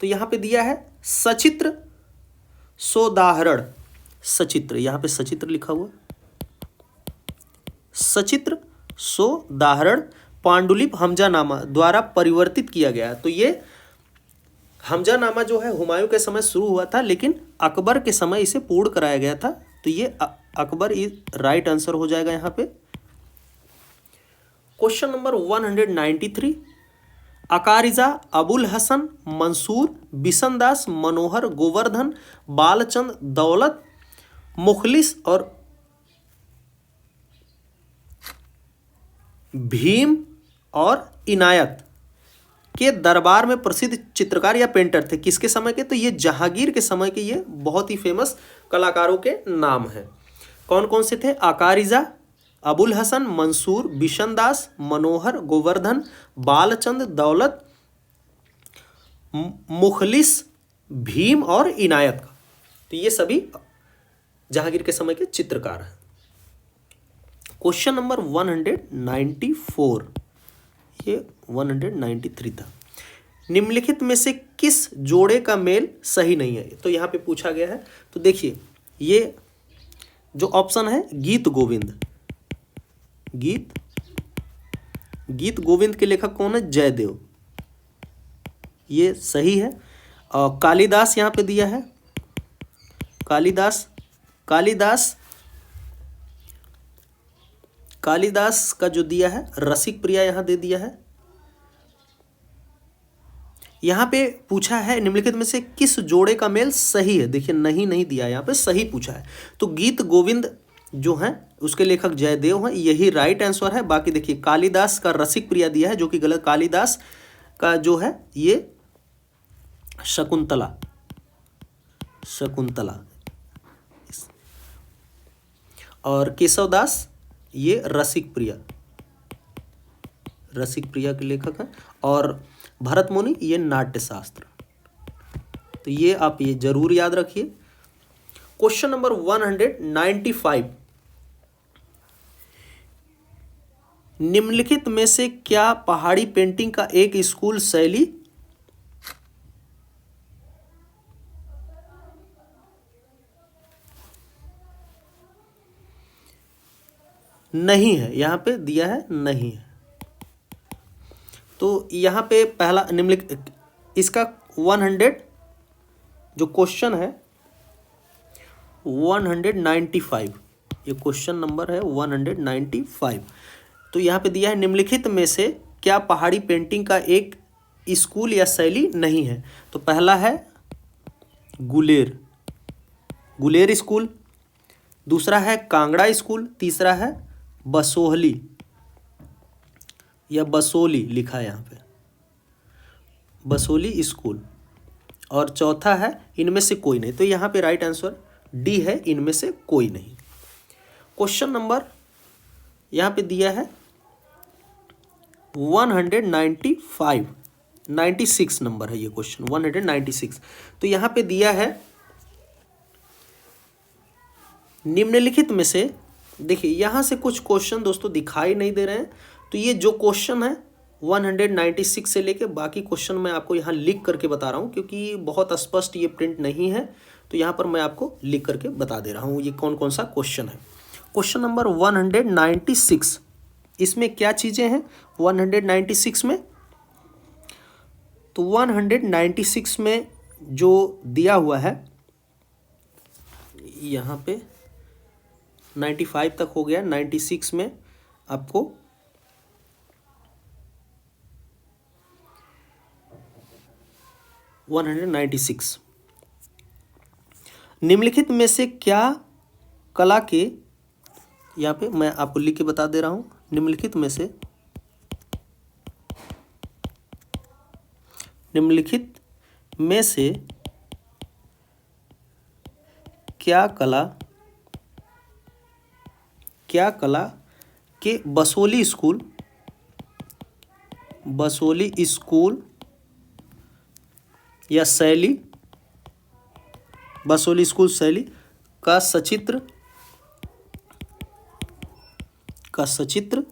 तो यहाँ पे दिया है सचित्र सोदाहरण, सचित्र, यहाँ पे सचित्र लिखा हुआ, सचित्र सोदाहरण पांडुलिपि हमजानामा द्वारा परिवर्तित किया गया। तो ये हमजानामा जो है हुमायूं के समय शुरू हुआ था, लेकिन अकबर के समय इसे पूर्ण कराया गया था। तो ये अकबर राइट आंसर हो जाएगा यहाँ पे। क्वेश्चन नंबर 193, अकारिजा अबुल हसन मंसूर बिशनदास मनोहर गोवर्धन बालचंद दौलत मुखलिस और भीम और इनायत के दरबार में प्रसिद्ध चित्रकार या पेंटर थे। किसके समय के? तो ये जहांगीर के समय के ये बहुत ही फेमस कलाकारों के नाम हैं। कौन कौन से थे? अकारिजा अबुल हसन मंसूर बिशनदास मनोहर गोवर्धन बालचंद दौलत मुखलिस भीम और इनायत का। तो ये सभी जहांगीर के समय के चित्रकार हैं। क्वेश्चन नंबर 194, ये 193 था। निम्नलिखित में से किस जोड़े का मेल सही नहीं है? तो यहाँ पे पूछा गया है। तो देखिए ये जो ऑप्शन है गीत गोविंद, गीत गोविंद के लेखक कौन है? जयदेव, ये सही है। और कालिदास यहाँ पे दिया है, कालिदास का जो दिया है रसिक प्रिया यहाँ दे दिया है, यहाँ पे पूछा है निम्नलिखित में से किस जोड़े का मेल सही है। देखिए नहीं दिया है, यहाँ पे सही पूछा है। तो गीत गोविंद जो है उसके लेखक जयदेव हैं, यही राइट आंसर है। बाकी देखिए कालिदास का रसिक प्रिया दिया है जो कि गलत। कालिदास का जो है ये शकुंतला और केशवदास ये रसिक प्रिया के लेखक हैं। और भरत मुनि ये नाट्यशास्त्र। तो ये आप ये जरूर याद रखिए। क्वेश्चन नंबर 195, निम्नलिखित में से क्या पहाड़ी पेंटिंग का एक स्कूल शैली नहीं है। यहाँ पे दिया है नहीं है। तो यहाँ पे पहला निम्नलिखित इसका 100 जो क्वेश्चन है 195, ये क्वेश्चन नंबर है 195। तो यहाँ पे दिया है निम्नलिखित में से क्या पहाड़ी पेंटिंग का एक स्कूल या शैली नहीं है। तो पहला है गुलेर स्कूल, दूसरा है कांगड़ा स्कूल, तीसरा है बसोहली या बसोली लिखा है यहाँ पे बसोली स्कूल, और चौथा है इनमें से कोई नहीं। तो यहाँ पे राइट आंसर डी है, इनमें से कोई नहीं। क्वेश्चन नंबर यहाँ पे दिया है 96 नंबर है ये क्वेश्चन 196। तो यहाँ पे दिया है निम्नलिखित में से, देखिए यहाँ से कुछ क्वेश्चन दोस्तों दिखाई नहीं दे रहे हैं। तो ये जो क्वेश्चन है 196 से लेके बाकी क्वेश्चन मैं आपको यहाँ लिख करके बता रहा हूँ क्योंकि बहुत स्पष्ट ये प्रिंट नहीं है। तो यहाँ पर मैं आपको लिख करके बता दे रहा हूँ ये कौन कौन सा क्वेश्चन है। क्वेश्चन नंबर 196, इसमें क्या चीज़ें हैं 196 में। तो 196 में जो दिया हुआ है यहाँ पे 95 तक हो गया, 96 में आपको निम्नलिखित में से क्या कला के, यहाँ पे मैं आपको लिख के बता दे रहा हूँ, निम्नलिखित में से क्या कला के बसोली स्कूल या शैली, बसोली स्कूल शैली का सचित्र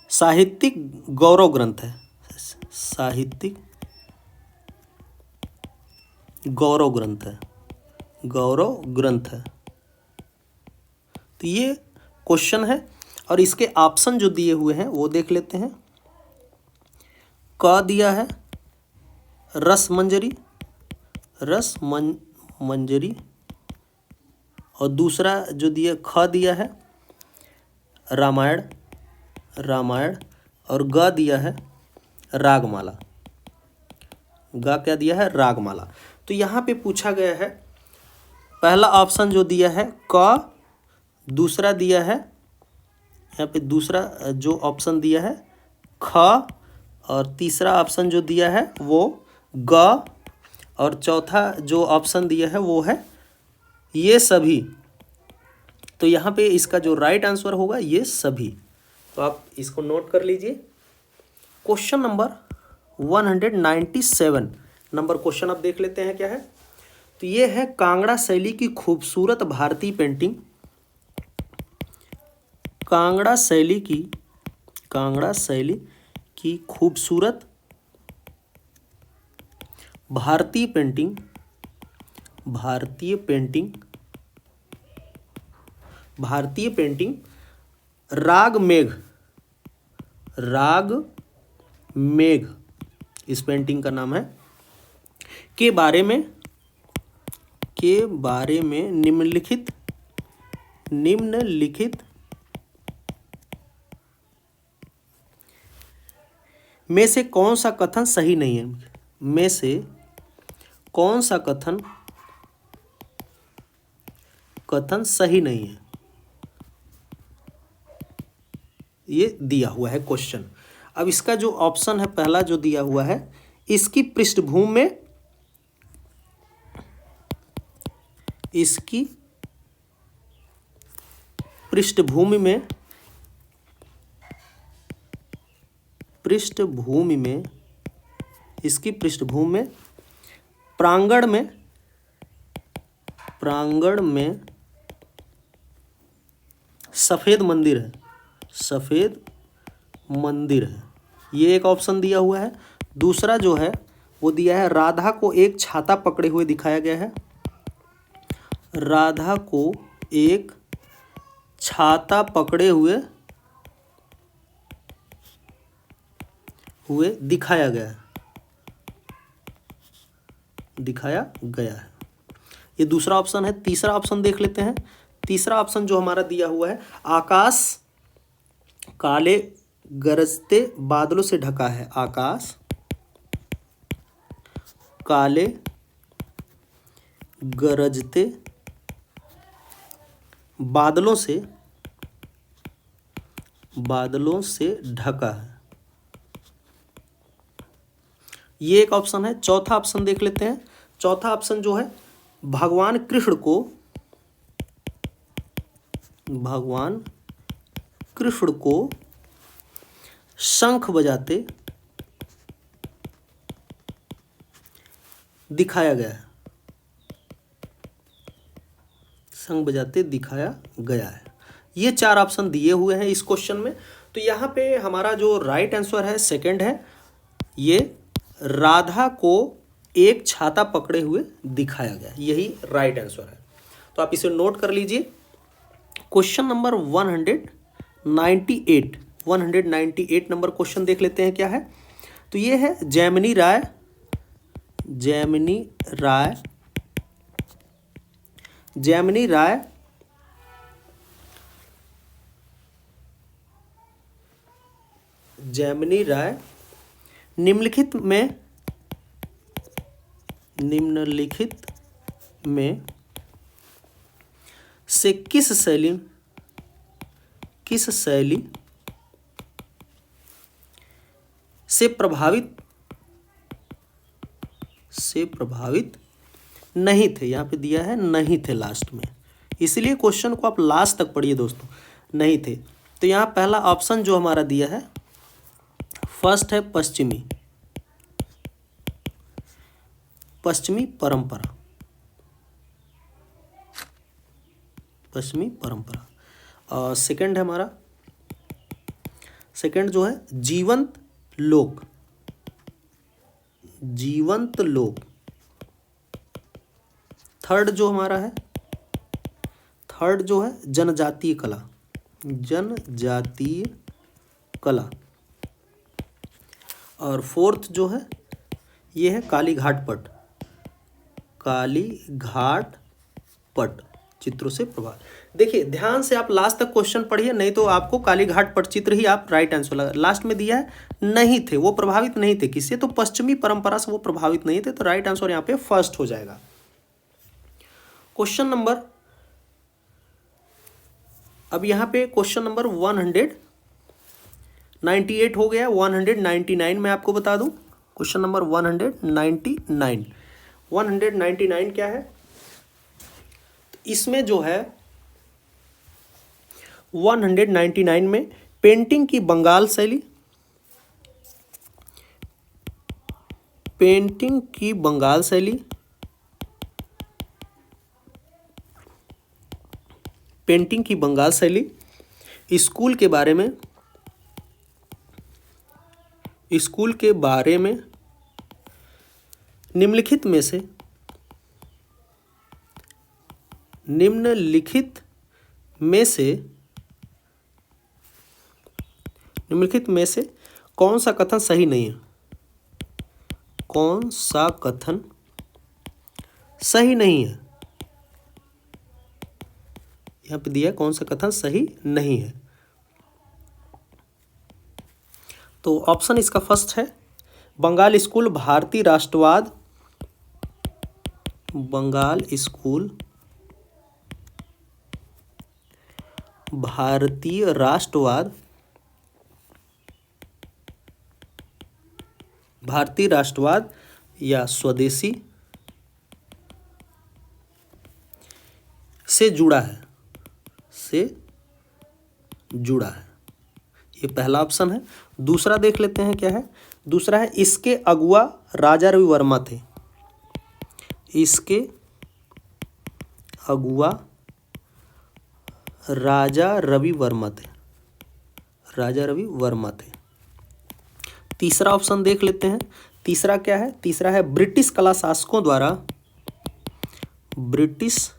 साहित्यिक गौरव ग्रंथ है। गौरव ग्रंथ है। तो ये क्वेश्चन है और इसके ऑप्शन जो दिए हुए हैं वो देख लेते हैं। क दिया है रसमंजरी और दूसरा जो दिया ख दिया है रामायण और ग दिया है रागमाला। क्या दिया है रागमाला। तो यहाँ पे पूछा गया है पहला ऑप्शन जो दिया है क, दूसरा दिया है यहाँ पे दूसरा जो ऑप्शन दिया है ख, और तीसरा ऑप्शन जो दिया है वो ग, और चौथा जो ऑप्शन दिया है वो है ये सभी। तो यहाँ पे इसका जो राइट आंसर होगा ये सभी। तो आप इसको नोट कर लीजिए। क्वेश्चन नंबर 197 नंबर क्वेश्चन आप देख लेते हैं क्या है। तो ये है कांगड़ा शैली की खूबसूरत भारतीय पेंटिंग। कांगड़ा शैली की खूबसूरत भारतीय पेंटिंग राग मेघ इस पेंटिंग का नाम है के बारे में निम्नलिखित में से कौन सा कथन सही नहीं है। में से कौन सा कथन सही नहीं है, ये दिया हुआ है क्वेश्चन। अब इसका जो ऑप्शन है पहला जो दिया हुआ है, इसकी पृष्ठभूमि में इसकी पृष्ठभूमि में इसकी पृष्ठभूमि में प्रांगण में सफेद मंदिर है, सफेद मंदिर है, ये एक ऑप्शन दिया हुआ है। दूसरा जो है वो दिया है राधा को एक छाता पकड़े हुए दिखाया गया है, राधा को एक छाता पकड़े हुए दिखाया गया है, ये दूसरा ऑप्शन है। तीसरा ऑप्शन देख लेते हैं। तीसरा ऑप्शन जो हमारा दिया हुआ है, आकाश काले गरजते बादलों से ढका है, आकाश काले गरजते बादलों से ढका है, ये एक ऑप्शन है। चौथा ऑप्शन देख लेते हैं। चौथा ऑप्शन जो है, भगवान कृष्ण को शंख बजाते दिखाया गया है, शंख बजाते दिखाया गया है। ये चार ऑप्शन दिए हुए हैं इस क्वेश्चन में। तो यहाँ पे हमारा जो राइट आंसर है सेकंड है, ये राधा को एक छाता पकड़े हुए दिखाया गया, यही राइट आंसर है। तो आप इसे नोट कर लीजिए। क्वेश्चन नंबर 198 नंबर क्वेश्चन देख लेते हैं क्या है। तो ये है जैमिनी राय निम्नलिखित में से किस शैली से प्रभावित नहीं थे। यहाँ पे दिया है नहीं थे लास्ट में, इसलिए क्वेश्चन को आप लास्ट तक पढ़िए दोस्तों, नहीं थे। तो यहाँ पहला ऑप्शन जो हमारा दिया है फर्स्ट है पश्चिमी परंपरा, और सेकंड है हमारा, सेकंड जो है जीवंत लोक। थर्ड जो हमारा है, थर्ड जो है जनजातीय कला, और फोर्थ जो है ये है काली घाट पट चित्रों से प्रभावित। देखिए ध्यान से आप लास्ट तक क्वेश्चन पढ़िए, नहीं तो आपको काली घाट पट चित्र ही आप राइट आंसर लगा। लास्ट में दिया है नहीं थे, वो प्रभावित नहीं थे किससे, तो पश्चिमी परंपरा से वो प्रभावित नहीं थे, तो राइट आंसर यहाँ पे फर्स्ट हो जाएगा। क्वेश्चन नंबर, अब यहाँ पे क्वेश्चन नंबर 198 हो गया, 199 मैं आपको बता दूं। क्वेश्चन नंबर 199 क्या है, इसमें जो है 199 में पेंटिंग की बंगाल शैली, स्कूल के बारे में निम्नलिखित में से कौन सा कथन सही नहीं है, कौन सा कथन सही नहीं है, यहाँ पे दिया है कौन सा कथन सही नहीं है। तो ऑप्शन इसका फर्स्ट है बंगाल स्कूल भारतीय राष्ट्रवाद, बंगाल स्कूल भारतीय राष्ट्रवाद, भारतीय राष्ट्रवाद या स्वदेशी से जुड़ा है, से जुड़ा है। ये पहला ऑप्शन है। दूसरा देख लेते हैं क्या है। दूसरा है इसके अगुआ राजा रवि वर्मा थे, इसके अगुआ राजा रवि वर्मा थे, राजा रवि वर्मा थे। तीसरा ऑप्शन देख लेते हैं। तीसरा क्या है। तीसरा है ब्रिटिश कला शासकों द्वारा, ब्रिटिश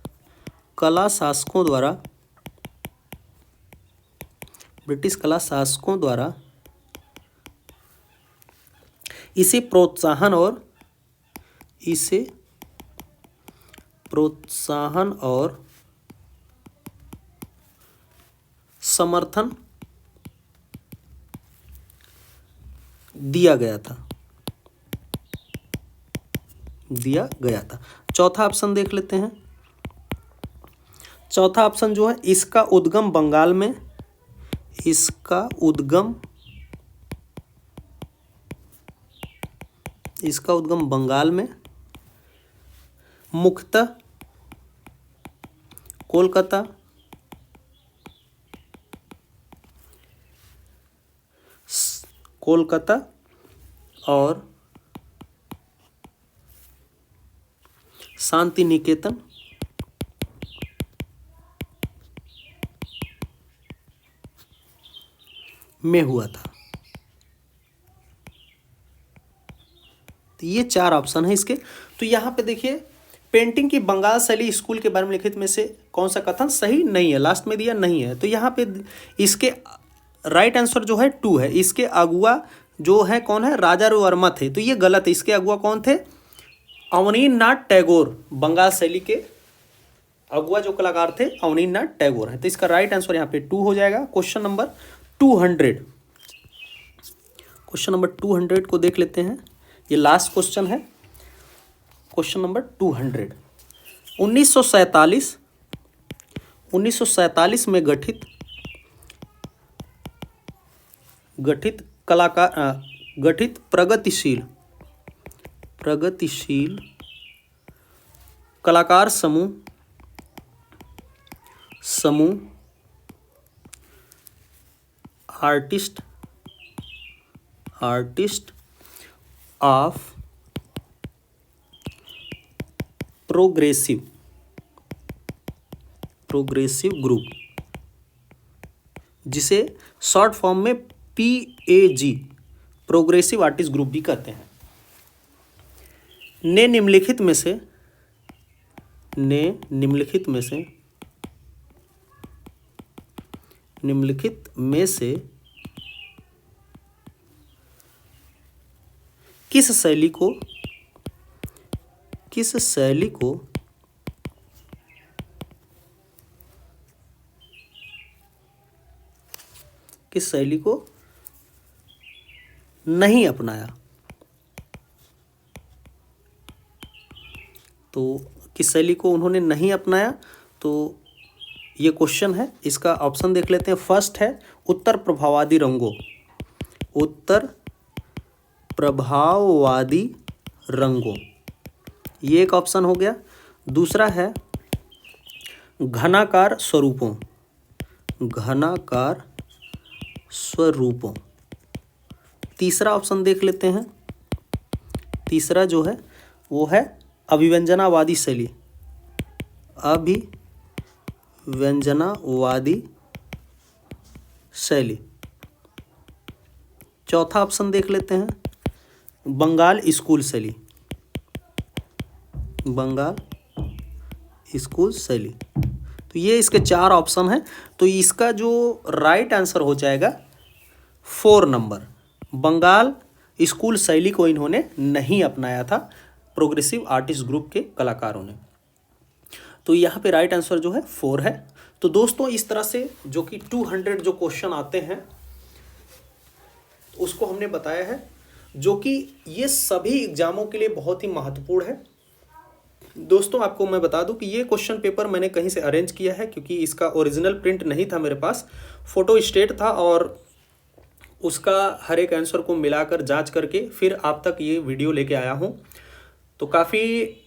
कला शासकों द्वारा, ब्रिटिश कला शासकों द्वारा इसे प्रोत्साहन और, इसे प्रोत्साहन और समर्थन दिया गया था, दिया गया था। चौथा ऑप्शन देख लेते हैं। चौथा ऑप्शन जो है इसका उद्गम बंगाल में, इसका उद्गम, इसका उद्गम बंगाल में, मुख्यतः कोलकाता, कोलकाता और शांति निकेतन में हुआ था। तो ये चार ऑप्शन है इसके। तो यहाँ पे देखिए पेंटिंग की बंगाल शैली स्कूल के बारे में लिखित में से कौन सा कथन सही नहीं है, लास्ट में दिया नहीं है। तो यहाँ पे इसके राइट आंसर जो है 2 है। इसके अगुआ जो है कौन है, राजा रवि वर्मा थे। तो ये गलत है। इसके अगुआ कौन थे, अवनींद्रनाथ टैगोर, बंगाल शैली के अगुआ जो कलाकार थे अवनींद्रनाथ टैगोर हैं। तो इसका राइट आंसर यहाँ पे 2 हो जाएगा। क्वेश्चन नंबर 200, क्वेश्चन नंबर 200 को देख लेते हैं। ये लास्ट क्वेश्चन है, क्वेश्चन नंबर 200। 1947 में गठित प्रगतिशील कलाकार समूह आर्टिस्ट ऑफ प्रोग्रेसिव ग्रुप, जिसे शॉर्ट फॉर्म में PAG, प्रोग्रेसिव आर्टिस्ट ग्रुप भी कहते हैं, ने निम्नलिखित में से किस शैली को नहीं अपनाया। तो किस शैली को उन्होंने नहीं अपनाया, तो ये क्वेश्चन है। इसका ऑप्शन देख लेते हैं। फर्स्ट है उत्तर प्रभाववादी रंगों, उत्तर प्रभाववादी रंगों, ये एक ऑप्शन हो गया। दूसरा है घनाकार स्वरूपों, तीसरा ऑप्शन देख लेते हैं। तीसरा जो है वो है अभिव्यंजनावादी शैली, अभिव्यंजनावादी शैली। चौथा ऑप्शन देख लेते हैं बंगाल स्कूल शैली, बंगाल स्कूल शैली। तो ये इसके 4 ऑप्शन हैं। तो इसका जो राइट आंसर हो जाएगा 4 नंबर, बंगाल स्कूल शैली को इन्होंने नहीं अपनाया था प्रोग्रेसिव आर्टिस्ट ग्रुप के कलाकारों ने। तो यहाँ पे राइट आंसर जो है 4 है। तो दोस्तों इस तरह से जो कि 200 जो क्वेश्चन आते हैं उसको हमने बताया है। जो कि ये सभी एग्जामों के लिए बहुत ही महत्वपूर्ण है। दोस्तों आपको मैं बता दूं कि ये क्वेश्चन पेपर मैंने कहीं से अरेंज किया है, क्योंकि इसका ओरिजिनल प्रिंट नहीं था मेरे पास, फ़ोटो स्टेट था और उसका हर एक आंसर को मिलाकर जांच करके फिर आप तक ये वीडियो लेके आया हूँ। तो काफ़ी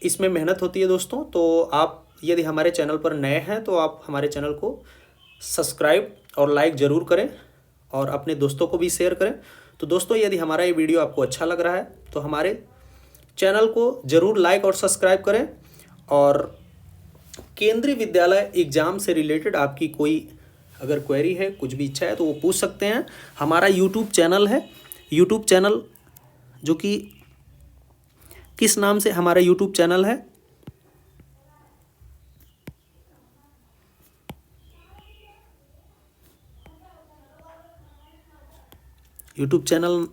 इसमें मेहनत होती है दोस्तों। तो आप यदि हमारे चैनल पर नए हैं तो आप हमारे चैनल को सब्सक्राइब और लाइक ज़रूर करें और अपने दोस्तों को भी शेयर करें। तो दोस्तों यदि हमारा ये वीडियो आपको अच्छा लग रहा है तो हमारे चैनल को ज़रूर लाइक और सब्सक्राइब करें। और केंद्रीय विद्यालय एग्ज़ाम से रिलेटेड आपकी कोई अगर क्वेरी है, कुछ भी इच्छा है तो वो पूछ सकते हैं। हमारा यूट्यूब चैनल है, यूट्यूब चैनल जो कि किस नाम से हमारा यूट्यूब चैनल है, यूट्यूब चैनल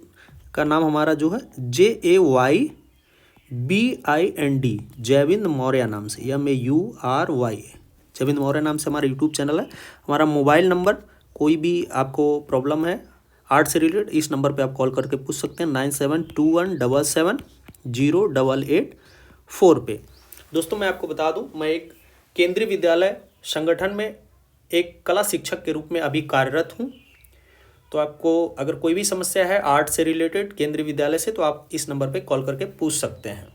का नाम हमारा जो है JAYBIND जयविंद मौर्य नाम से, MAURY जयविंद मौर्य नाम से हमारा यूट्यूब चैनल है। हमारा मोबाइल नंबर, कोई भी आपको प्रॉब्लम है आर्ट से रिलेटेड, इस नंबर पे आप कॉल करके पूछ सकते हैं 9721770884 पे। दोस्तों मैं आपको बता दूं, मैं एक केंद्रीय विद्यालय संगठन में एक कला शिक्षक के रूप में अभी कार्यरत हूं। तो आपको अगर कोई भी समस्या है आर्ट से रिलेटेड केंद्रीय विद्यालय से, तो आप इस नंबर पे कॉल करके पूछ सकते हैं।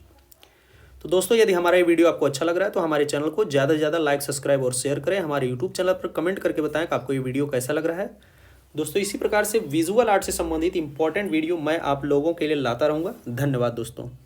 तो दोस्तों यदि हमारा ये वीडियो आपको अच्छा लग रहा है तो हमारे चैनल को ज़्यादा से ज़्यादा लाइक, सब्सक्राइब और शेयर करें। हमारे यूट्यूब चैनल पर कमेंट करके बताएं कि आपको ये वीडियो कैसा लग रहा है। दोस्तों इसी प्रकार से विजुअल आर्ट से संबंधित इंपॉर्टेंट वीडियो मैं आप लोगों के लिए लाता रहूँगा। धन्यवाद दोस्तों।